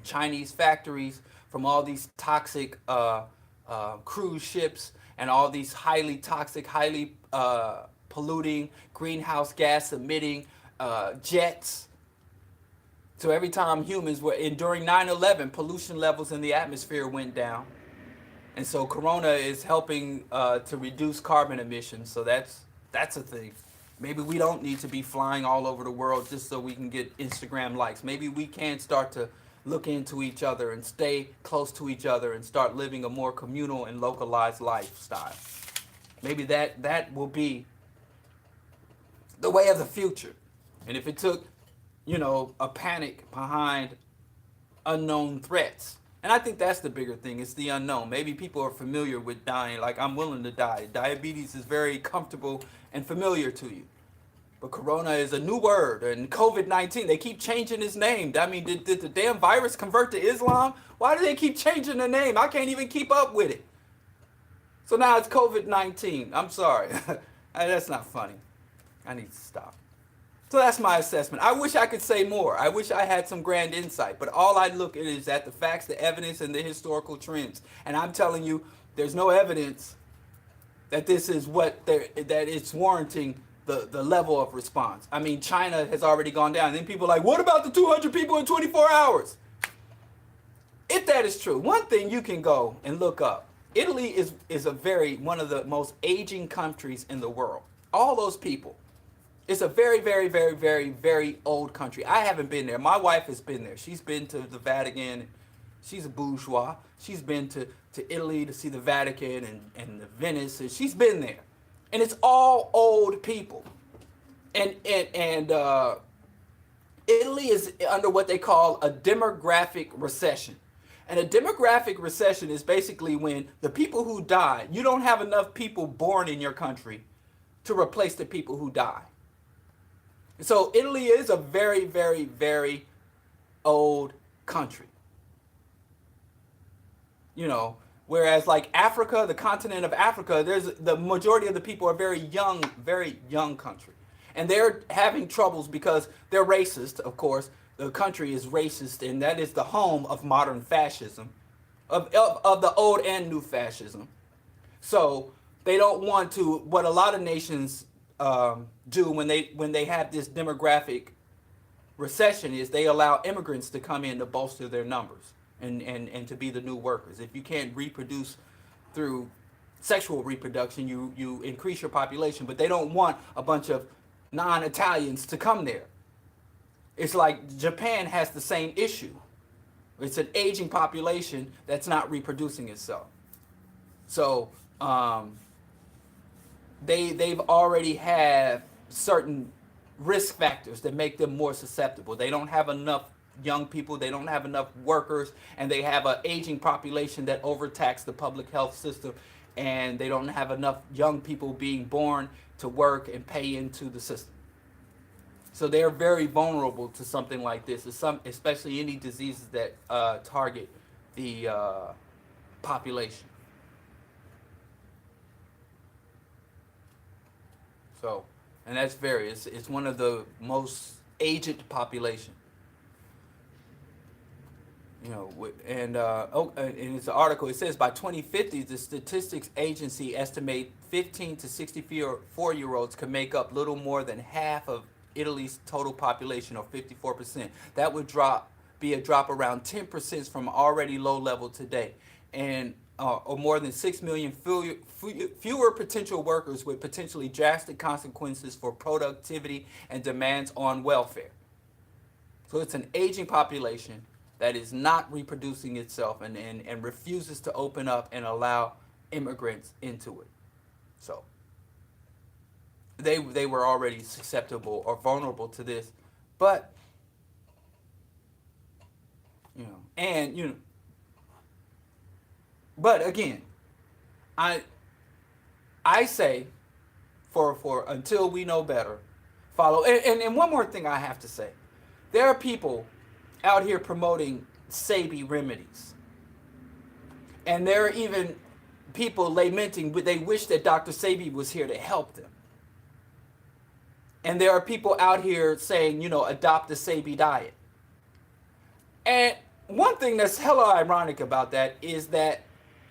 Chinese factories, from all these toxic cruise ships, and all these highly toxic, highly polluting, greenhouse gas emitting jets. So every time humans were during 9/11, pollution levels in the atmosphere went down. And so Corona is helping to reduce carbon emissions. So that's a thing. Maybe we don't need to be flying all over the world just so we can get Instagram likes. Maybe we can start to look into each other and stay close to each other and start living a more communal and localized lifestyle. Maybe that will be the way of the future. And if it took, a panic behind unknown threats. And I think that's the bigger thing. It's the unknown. Maybe people are familiar with dying. Like, I'm willing to die. Diabetes is very comfortable and familiar to you. But Corona is a new word. And COVID-19, they keep changing its name. I mean, did the damn virus convert to Islam? Why do they keep changing the name? I can't even keep up with it. So now it's COVID-19. I'm sorry. That's not funny. I need to stop. So that's my assessment. I wish I could say more. I wish I had some grand insight. But all I look at is at the facts, the evidence, and the historical trends. And I'm telling you, there's no evidence that this is that it's warranting the level of response. I mean, China has already gone down. And then people are like, what about the 200 people in 24 hours? If that is true, one thing you can go and look up. Italy is one of the most aging countries in the world. All those people. It's a very, very, very, very, very old country. I haven't been there. My wife has been there. She's been to the Vatican. She's a bourgeois. She's been to Italy to see the Vatican and the Venice. And she's been there. And it's all old people. And Italy is under what they call a demographic recession. And a demographic recession is basically when the people who die, you don't have enough people born in your country to replace the people who die. So Italy is a very, very, very old country. Whereas like Africa, the continent of Africa, the majority of the people are very young country. And they're having troubles because they're racist, of course. The country is racist, and that is the home of modern fascism, of the old and new fascism. So they don't want to, what a lot of nations do when they have this demographic recession is they allow immigrants to come in to bolster their numbers and to be the new workers. If you can't reproduce through sexual reproduction, you increase your population, but they don't want a bunch of non-Italians to come there. It's like Japan has the same issue. It's an aging population that's not reproducing itself. So they've already have certain risk factors that make them more susceptible. They don't have enough young people, they don't have enough workers, and they have an aging population that overtax the public health system, and they don't have enough young people being born to work and pay into the system. So they're very vulnerable to something like this, especially any diseases that target the population. So, and that's it's one of the most aged population. And in this article, it says by 2050, the Statistics Agency estimate 15 to 64-year-olds can make up little more than half of Italy's total population, or 54%. That would be a drop around 10% from already low level today, and or more than 6 million fewer potential workers with potentially drastic consequences for productivity and demands on welfare. So it's an aging population that is not reproducing itself and refuses to open up and allow immigrants into it. So they were already susceptible or vulnerable to this, but and but again, I say for until we know better, follow. And one more thing I have to say, there are people out here promoting Sebi remedies, and there are even people lamenting, but they wish that Dr. Sebi was here to help them. And there are people out here saying, adopt the Sebi diet. And one thing that's hella ironic about that is that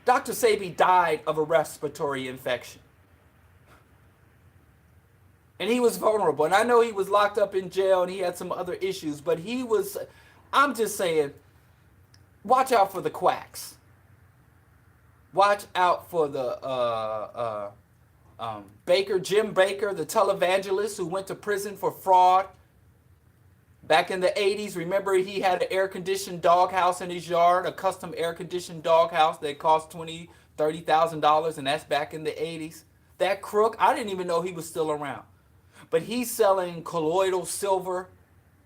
Dr. Sebi died of a respiratory infection. And he was vulnerable. And I know he was locked up in jail and he had some other issues, but I'm just saying, watch out for the quacks. Watch out for the Jim Baker, the televangelist who went to prison for fraud back in the 80s. Remember, he had an air-conditioned doghouse in his yard, a custom air-conditioned doghouse that cost $20,000, $30,000, and that's back in the 80s. That crook, I didn't even know he was still around. But he's selling colloidal silver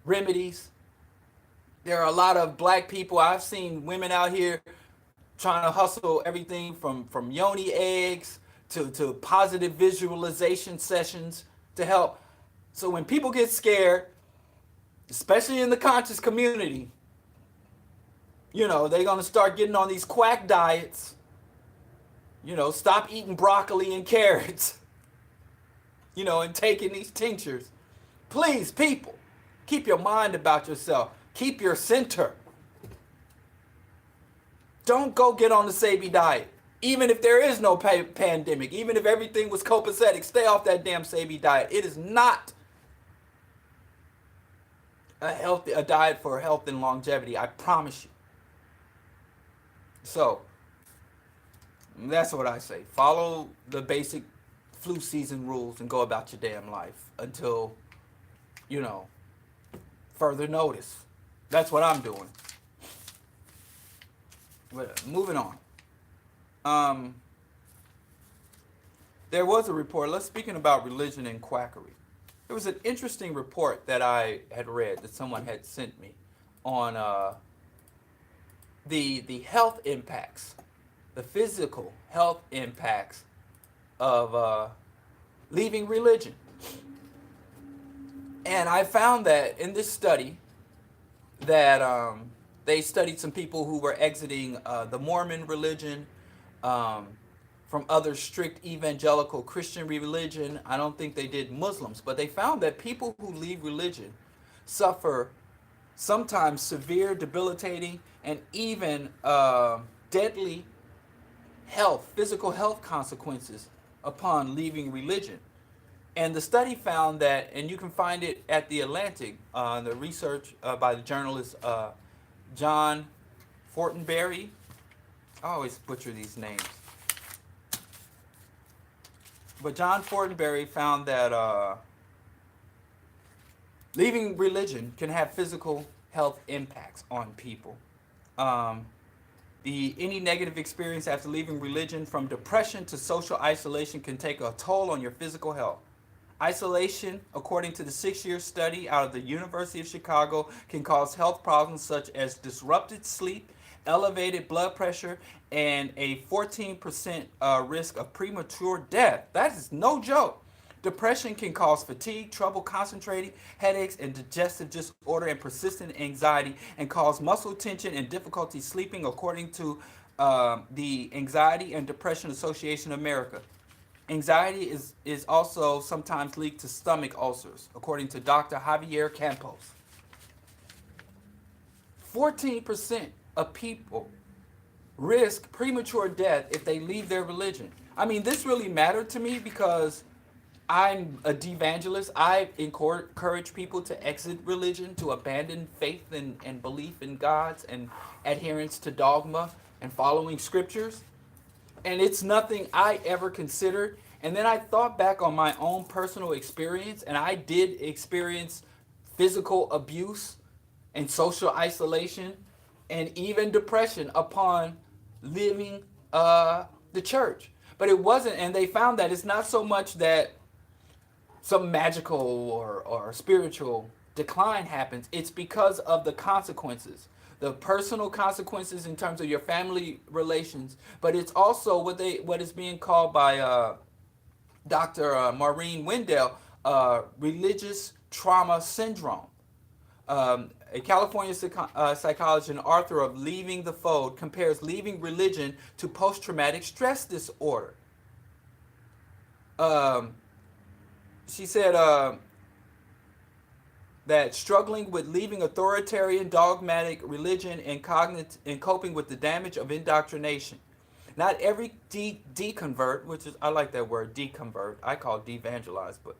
remedies. There are a lot of black people. I've seen women out here trying to hustle everything from yoni eggs to positive visualization sessions to help. So when people get scared, especially in the conscious community, they're going to start getting on these quack diets. Stop eating broccoli and carrots, and taking these tinctures. Please, people, keep your mind about yourself. Keep your center. Don't go get on the Sebi diet. Even if there is no pandemic, even if everything was copacetic, stay off that damn Sebi diet. It is not a diet for health and longevity. I promise you. So, that's what I say. Follow the basic flu season rules and go about your damn life until, further notice. That's what I'm doing. But moving on. There was a report, speaking about religion and quackery. There was an interesting report that I had read that someone had sent me on the health impacts, the physical health impacts of leaving religion. And I found that in this study that they studied some people who were exiting the Mormon religion, from other strict evangelical Christian religion. I don't think they did Muslims, but they found that people who leave religion suffer sometimes severe, debilitating, and even deadly physical health consequences upon leaving religion. And the study found that, and you can find it at The Atlantic, the research by the journalist John Fortenberry. I always butcher these names. But John Fortenberry found that leaving religion can have physical health impacts on people. Any negative experience after leaving religion, from depression to social isolation, can take a toll on your physical health. Isolation, according to the 6-year study out of the University of Chicago, can cause health problems such as disrupted sleep, elevated blood pressure, and a 14% risk of premature death. That is no joke. Depression can cause fatigue, trouble concentrating, headaches, and digestive disorder, and persistent anxiety, and cause muscle tension and difficulty sleeping, according to the Anxiety and Depression Association of America. Anxiety is also sometimes linked to stomach ulcers, according to Dr. Javier Campos. 14% of people risk premature death if they leave their religion. I mean, this really mattered to me because I'm a devangelist. I encourage people to exit religion, to abandon faith and belief in gods and adherence to dogma and following scriptures. And it's nothing I ever considered. And then I thought back on my own personal experience, and I did experience physical abuse and social isolation and even depression upon leaving the church. But it wasn't, and they found that it's not so much that some magical or spiritual decline happens. It's because of the consequences, the personal consequences in terms of your family relations, but it's also what is being called by Dr. Maureen Wendell religious trauma syndrome. A California psychologist and author of Leaving the Fold compares leaving religion to post-traumatic stress disorder. She said that struggling with leaving authoritarian dogmatic religion and coping with the damage of indoctrination. Not every deconvert, which is, I like that word, deconvert. I call it devangelize, but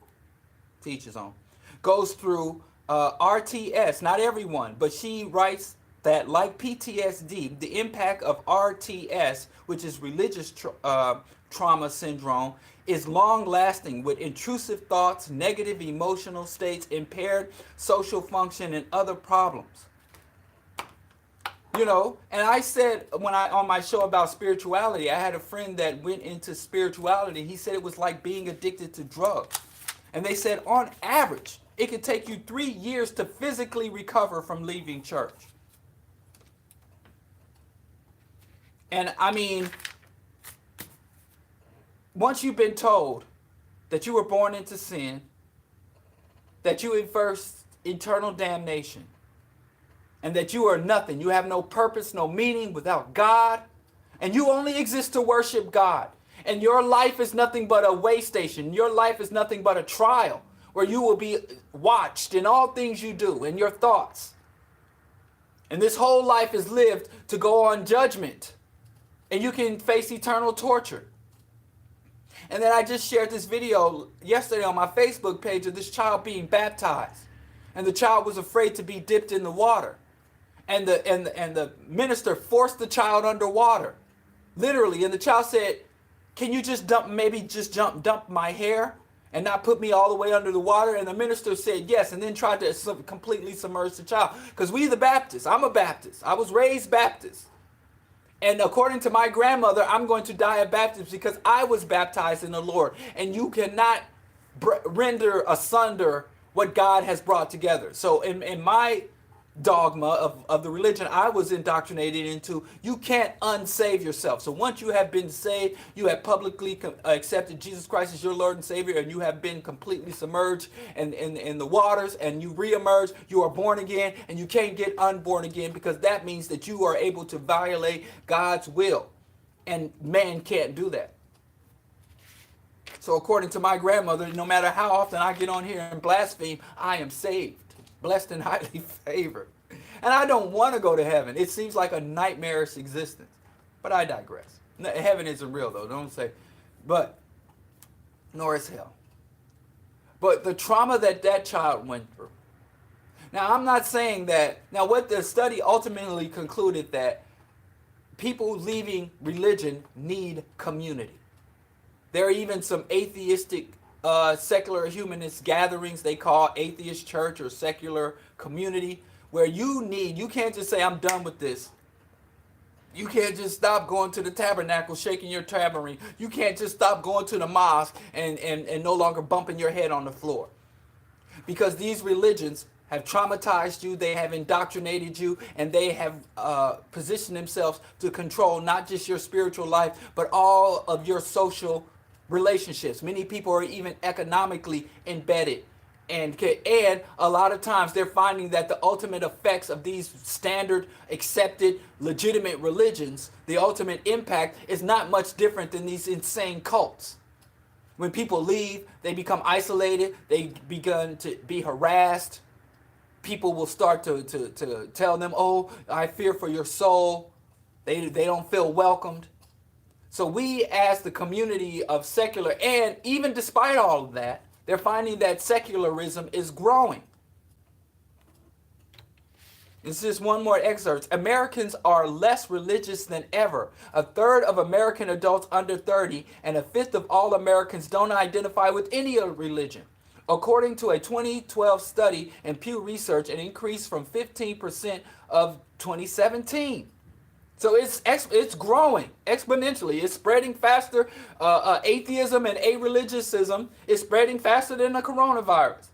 teach his own. Goes through RTS. Not everyone, but she writes that like PTSD, the impact of RTS, which is religious trauma syndrome, is long-lasting with intrusive thoughts, negative emotional states, impaired social function, and other problems. You know, and I said on my show about spirituality, I had a friend that went into spirituality. He said it was like being addicted to drugs. And they said on average, it could take you 3 years to physically recover from leaving church. And I mean, once you've been told that you were born into sin, that you inverse eternal damnation, and that you are nothing, you have no purpose, no meaning without God, and you only exist to worship God, and your life is nothing but a way station, your life is nothing but a trial, where you will be watched in all things you do, in your thoughts. And this whole life is lived to go on judgment, and you can face eternal torture. And then I just shared this video yesterday on my Facebook page of this child being baptized. And the child was afraid to be dipped in the water. And the minister forced the child underwater. Literally. And the child said, can you just dump my hair and not put me all the way under the water? And the minister said yes, and then tried to completely submerge the child. Because we the Baptists, I'm a Baptist. I was raised Baptist. And according to my grandmother, I'm going to die a Baptist because I was baptized in the Lord. And you cannot render asunder what God has brought together. So in my dogma of the religion I was indoctrinated into, you can't unsave yourself. So once you have been saved, you have publicly accepted Jesus Christ as your Lord and Savior, and you have been completely submerged in the waters, and you reemerge, you are born again, and you can't get unborn again, because that means that you are able to violate God's will, and man can't do that. So according to my grandmother, no matter how often I get on here and blaspheme, I am saved, blessed and highly favored. And I don't want to go to heaven. It seems like a nightmarish existence. But I digress. Heaven isn't real, though. Don't say. But, nor is hell. But the trauma that child went through. Now, I'm not saying that. Now, what the study ultimately concluded, that people leaving religion need community. There are even some atheistic secular humanist gatherings they call atheist church or secular community, where you can't just say, I'm done with this. You can't just stop going to the tabernacle, shaking your tambourine. You can't just stop going to the mosque and no longer bumping your head on the floor. Because these religions have traumatized you, they have indoctrinated you, and they have positioned themselves to control not just your spiritual life, but all of your social relationships. Many people are even economically embedded, and a lot of times they're finding that the ultimate effects of these standard, accepted, legitimate religions, the ultimate impact is not much different than these insane cults. When people leave, they become isolated, they begin to be harassed. People will start to tell them, oh, I fear for your soul. They don't feel welcomed. So we, as the community of secular, and even despite all of that, they're finding that secularism is growing. This is one more excerpt. Americans are less religious than ever. A third of American adults under 30 and a fifth of all Americans don't identify with any religion. According to a 2012 study in Pew Research, an increase from 15% of 2017. So it's growing exponentially. It's spreading faster. Atheism and a-religiousism is spreading faster than the coronavirus.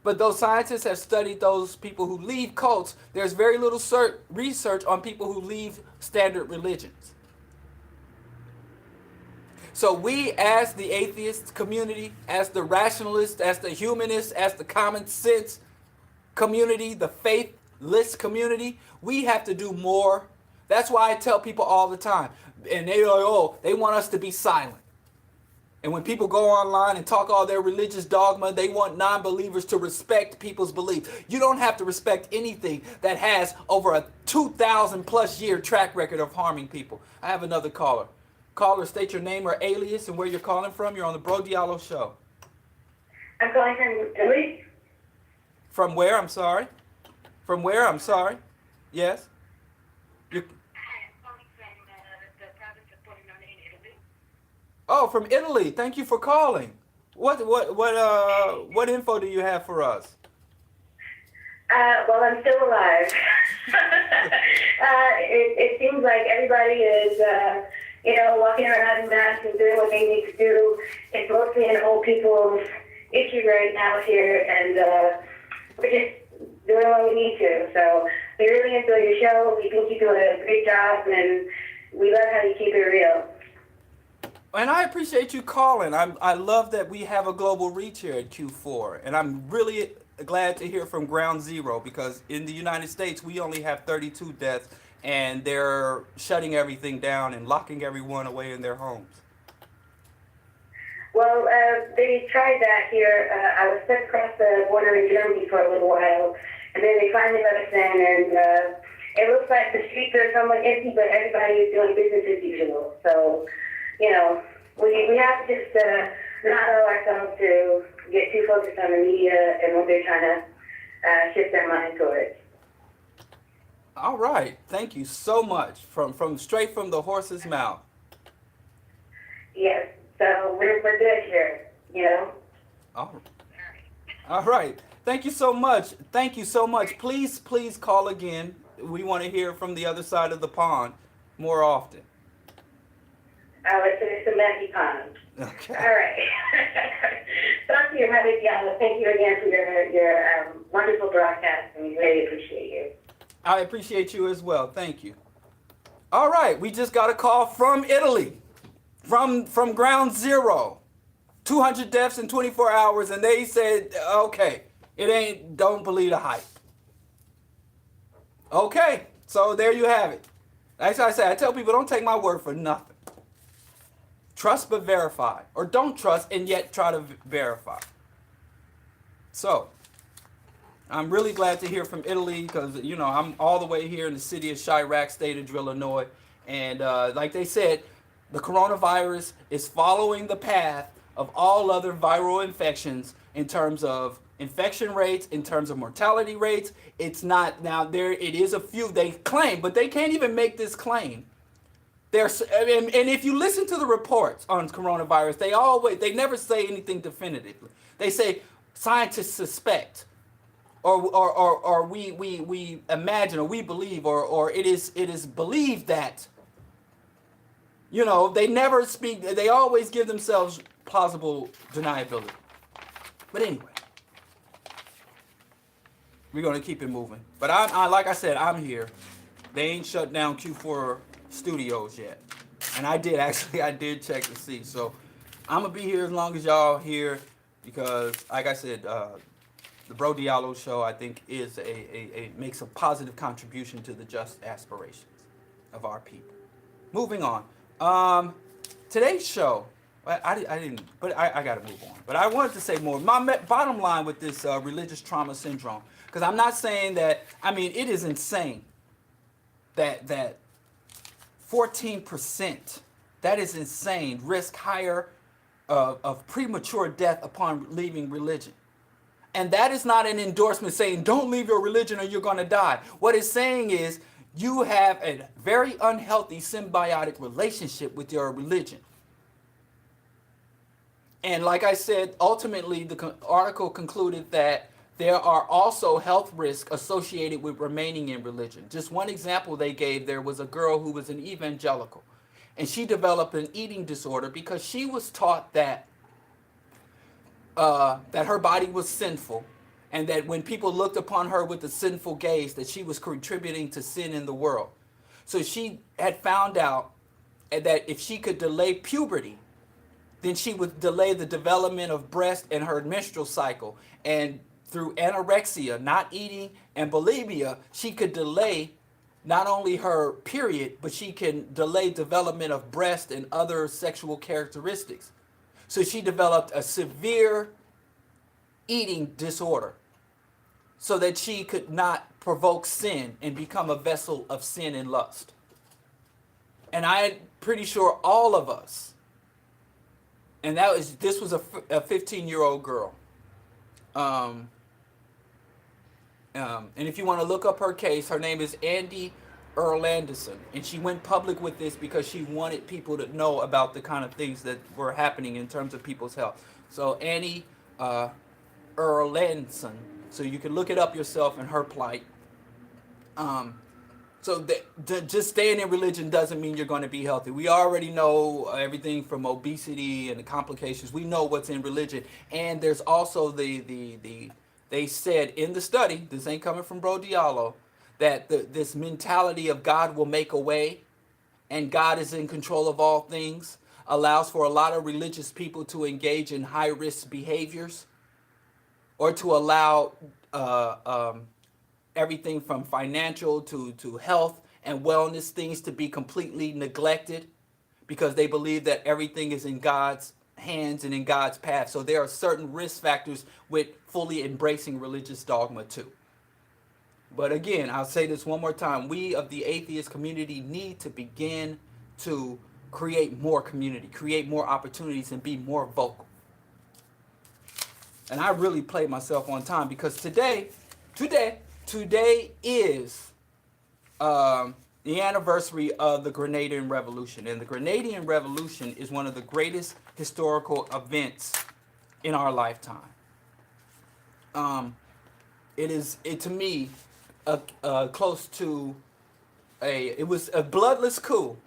But those scientists have studied those people who leave cults. There's very little research on people who leave standard religions. So we, as the atheist community, as the rationalists, as the humanists, as the common sense community, the faithless community, we have to do more. That's why I tell people all the time, and they're like, oh, they want us to be silent. And when people go online and talk all their religious dogma, they want non-believers to respect people's beliefs. You don't have to respect anything that has over a 2,000 plus year track record of harming people. I have another caller. Caller, state your name or alias and where you're calling from. You're on the Bro Diallo show. I'm calling from Italy. From where? I'm sorry. From where? I'm sorry. Yes. You're... I'm calling from the province of Pordenone in Italy. Oh, from Italy. Thank you for calling. What info do you have for us? Well, I'm still alive. It seems like everybody is, walking around in masks and doing what they need to do. It's mostly an old people's issue right now here, and we're just doing what we need to. So we really enjoy your show. We think you do a great job, and we love how you keep it real. And I appreciate you calling. I love that we have a global reach here at Q4, and I'm really glad to hear from Ground Zero, because in the United States we only have 32 deaths, and they're shutting everything down and locking everyone away in their homes. Well, they tried that here. I was sent across the border in Germany for a little while, and then they finally let us in, and it looks like the streets are somewhat empty, but everybody is doing business as usual. So, we have to just not allow ourselves to get too focused on the media and what they're trying to shift their mind towards. All right, thank you so much. From straight from the horse's mouth. Yes, so we're good here, All right. Thank you so much. Thank you so much. Please call again. We want to hear from the other side of the pond more often. It's a messy pond. Okay. All right. Talk to your mother, Diallo. Thank you again for your wonderful broadcast, and we really appreciate you. I appreciate you as well. Thank you. All right, we just got a call from Italy, from Ground Zero. 200 deaths in 24 hours, and they said, okay, don't believe the hype. Okay, so there you have it. As I say, I tell people, don't take my word for nothing. Trust but verify, or don't trust and yet try to verify. So, I'm really glad to hear from Italy, because, I'm all the way here in the city of Chirac, state of Illinois. And like they said, the coronavirus is following the path of all other viral infections in terms of infection rates, in terms of mortality rates. It's not, now it is a few they claim, but they can't even make this claim. And if you listen to the reports on coronavirus, they never say anything definitively. They say scientists suspect, or we imagine, or we believe, or it is believed that. They never speak. They always give themselves plausible deniability. But anyway, we're gonna keep it moving. But like I said, I'm here. They ain't shut down Q4 studios yet, and I did check to see. So I'm gonna be here as long as y'all here, because like I said, the Bro Diallo show, I think, is makes a positive contribution to the just aspirations of our people. Moving on. Today's show, I didn't, but I got to move on. But I wanted to say more. My bottom line with this religious trauma syndrome, because I'm not saying that. It is insane that 14%, that is insane, risk higher of premature death upon leaving religion. And that is not an endorsement saying don't leave your religion or you're going to die. What it's saying is you have a very unhealthy symbiotic relationship with your religion. And like I said, ultimately the article concluded that there are also health risks associated with remaining in religion. Just one example they gave, there was a girl who was an evangelical, and she developed an eating disorder because she was taught that her body was sinful, and that when people looked upon her with a sinful gaze, that she was contributing to sin in the world. So she had found out that if she could delay puberty, then she would delay the development of breast and her menstrual cycle. And through anorexia, not eating, and bulimia, she could delay not only her period, but she can delay development of breast and other sexual characteristics. So she developed a severe eating disorder so that she could not provoke sin and become a vessel of sin and lust. And I'm pretty sure all of us, and this was a 15-year-old girl. And if you want to look up her case, her name is Andy Erlanderson, and she went public with this because she wanted people to know about the kind of things that were happening in terms of people's health. So Annie Erlanderson, so you can look it up yourself and her plight. So just staying in religion doesn't mean you're going to be healthy. We already know everything from obesity and the complications. We know what's in religion, and there's also they said in the study, this ain't coming from Bro Diallo, that this mentality of God will make a way and God is in control of all things allows for a lot of religious people to engage in high-risk behaviors or to allow everything from financial to health and wellness things to be completely neglected because they believe that everything is in God's hands and in God's path. So there are certain risk factors with fully embracing religious dogma too. But again, I'll say this one more time. We of the atheist community need to begin to create more community, create more opportunities, and be more vocal. And I really played myself on time because today is the anniversary of the Grenadian Revolution. And the Grenadian Revolution is one of the greatest historical events in our lifetime. It to me, close to it was a bloodless coup,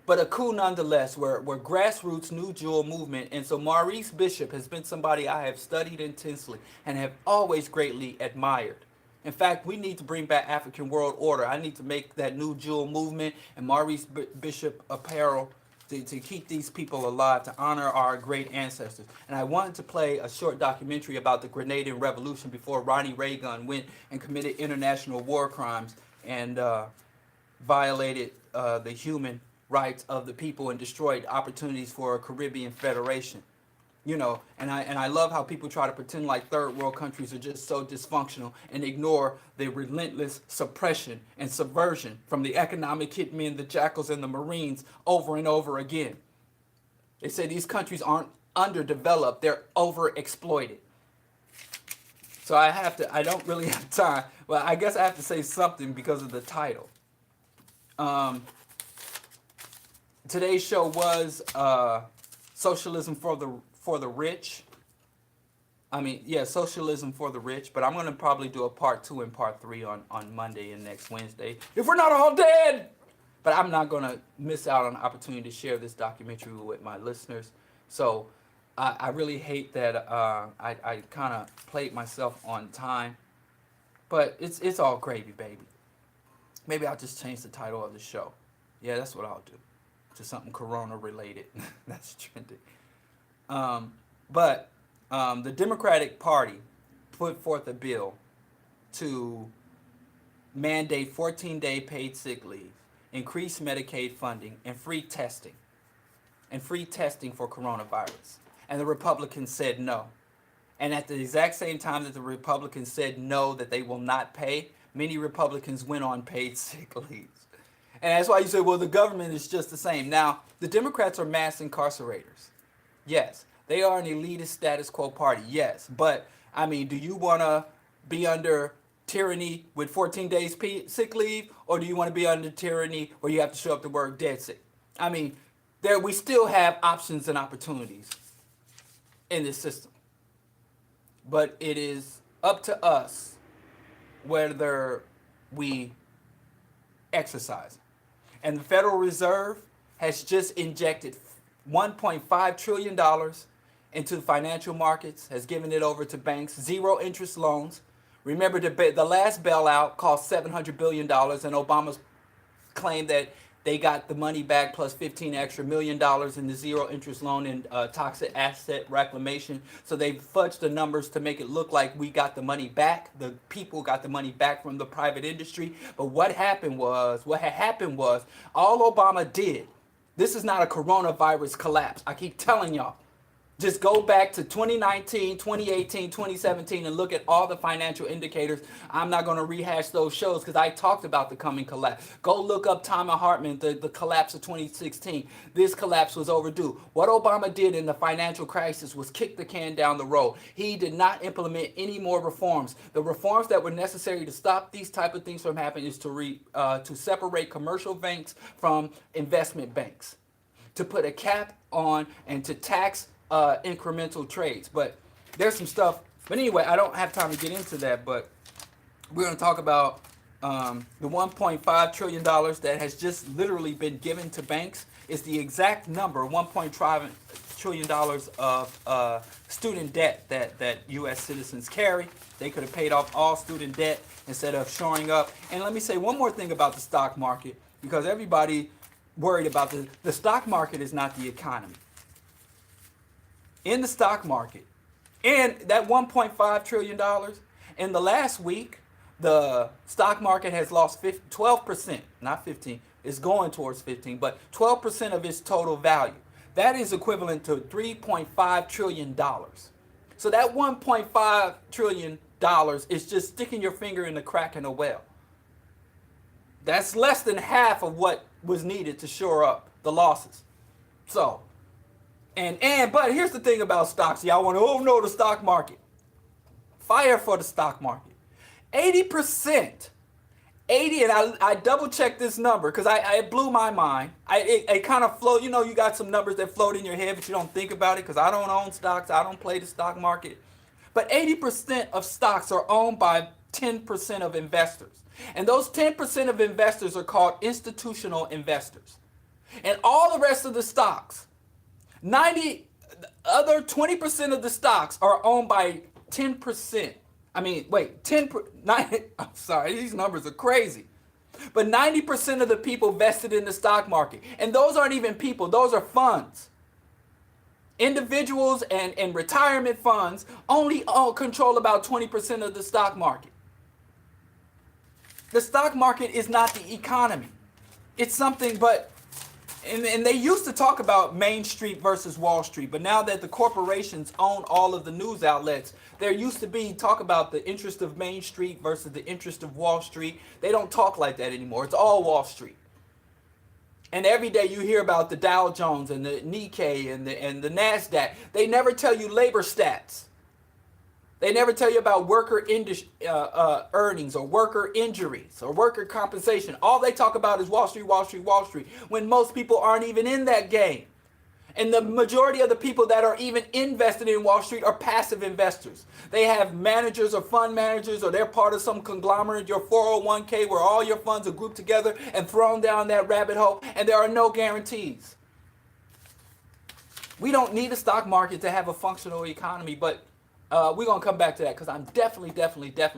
but a coup nonetheless, where grassroots New Jewel movement. And so Maurice Bishop has been somebody I have studied intensely and have always greatly admired. In fact, we need to bring back African world order. I need to make that New Jewel movement and Maurice Bishop apparel to keep these people alive, to honor our great ancestors. And I wanted to play a short documentary about the Grenadian Revolution before Ronnie Reagan went and committed international war crimes and violated the human rights of the people and destroyed opportunities for a Caribbean federation. You know, and I love how people try to pretend like third world countries are just so dysfunctional and ignore the relentless suppression and subversion from the economic hitmen, the jackals, and the Marines over and over again. They say these countries aren't underdeveloped, they're overexploited. So I don't really have time. Well, I guess I have to say something because of the title. Today's show was Socialism for the rich. Socialism for the rich, but I'm going to probably do a part 2 and part 3 on Monday and next Wednesday, if we're not all dead. But I'm not going to miss out on the opportunity to share this documentary with my listeners. So I really hate that I kind of played myself on time, but it's all gravy, baby. Maybe I'll just change the title of the show. Yeah, that's what I'll do, to something Corona related. That's trending. But the Democratic Party put forth a bill to mandate 14-day paid sick leave, increase Medicaid funding, and free testing for coronavirus. And the Republicans said no. And at the exact same time that the Republicans said no, that they will not pay, many Republicans went on paid sick leaves. And that's why you say, well, the government is just the same. Now, the Democrats are mass incarcerators. Yes. They are an elitist status quo party, yes. But, I mean, do you want to be under tyranny with 14 days sick leave? Or do you want to be under tyranny where you have to show up to work dead sick? I mean, we still have options and opportunities in this system. But it is up to us whether we exercise. And the Federal Reserve has just injected $1.5 trillion into financial markets, has given it over to banks, zero interest loans, Remember the last bailout cost $700 billion, and Obama's claimed that they got the money back plus $15 extra million in the zero interest loan and toxic asset reclamation. So they fudged the numbers to make it look like we got the money back. The people got the money back from the private industry. But what had happened was, all Obama did, this is not a coronavirus collapse. I keep telling y'all. Just go back to 2019, 2018, 2017 and look at all the financial indicators. I'm not going to rehash those shows because I talked about the coming collapse. Go look up Thomas Hartman, the collapse of 2016. This collapse was overdue. What Obama did in the financial crisis was kick the can down the road. He did not implement any more reforms. The reforms that were necessary to stop these type of things from happening is to separate commercial banks from investment banks, to put a cap on and to tax incremental trades. But there's some stuff. But anyway, I don't have time to get into that. But we're going to talk about the $1.5 trillion that has just literally been given to banks. Is the exact number, $1.5 trillion of student debt that U.S. citizens carry. They could have paid off all student debt instead of shoring up. And let me say one more thing about the stock market, because everybody worried about the stock market is not the economy. In the stock market, and that $1.5 trillion, in the last week, the stock market has lost 12%, not 15, it's going towards 15, but 12% of its total value. That is equivalent to $3.5 trillion. So that $1.5 trillion is just sticking your finger in the crack in a well. That's less than half of what was needed to shore up the losses. So, but here's the thing about stocks. Y'all want to, the stock market. Fire for the stock market. 80%, and I double checked this number because it blew my mind. It kind of float, you got some numbers that float in your head, but you don't think about it because I don't own stocks. I don't play the stock market. But 80% of stocks are owned by 10% of investors. And those 10% of investors are called institutional investors. And all the rest of the stocks, 20% of the stocks are owned by 10%. I'm sorry, these numbers are crazy. But 90% of the people vested in the stock market. And those aren't even people, those are funds. Individuals and retirement funds only control about 20% of the stock market. The stock market is not the economy. It's something, but and they used to talk about Main Street versus Wall Street, but now that the corporations own all of the news outlets, there used to be talk about the interest of Main Street versus the interest of Wall Street. They don't talk like that anymore. It's all Wall Street. And every day you hear about the Dow Jones and the Nikkei and the NASDAQ. They never tell you labor stats. They never tell you about worker earnings or worker injuries or worker compensation. All they talk about is Wall Street, Wall Street, Wall Street, when most people aren't even in that game. And the majority of the people that are even invested in Wall Street are passive investors. They have managers or fund managers, or they're part of some conglomerate, your 401k, where all your funds are grouped together and thrown down that rabbit hole, and there are no guarantees. We don't need a stock market to have a functional economy, but we're going to come back to that because I'm definitely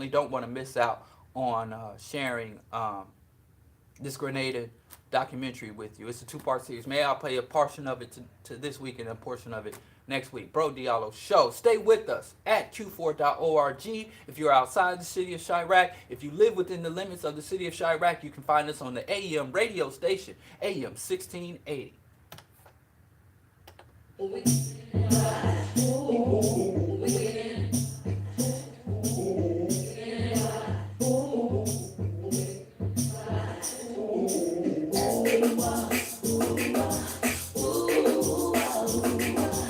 don't want to miss out on sharing this Grenada documentary with you. It's a two-part series. Maybe I'll play a portion of it to this week and a portion of it next week. Bro Diallo Show. Stay with us at q4.org. If you're outside the city of Chirac, if you live within the limits of the city of Chirac, you can find us on the AM radio station, AM 1680.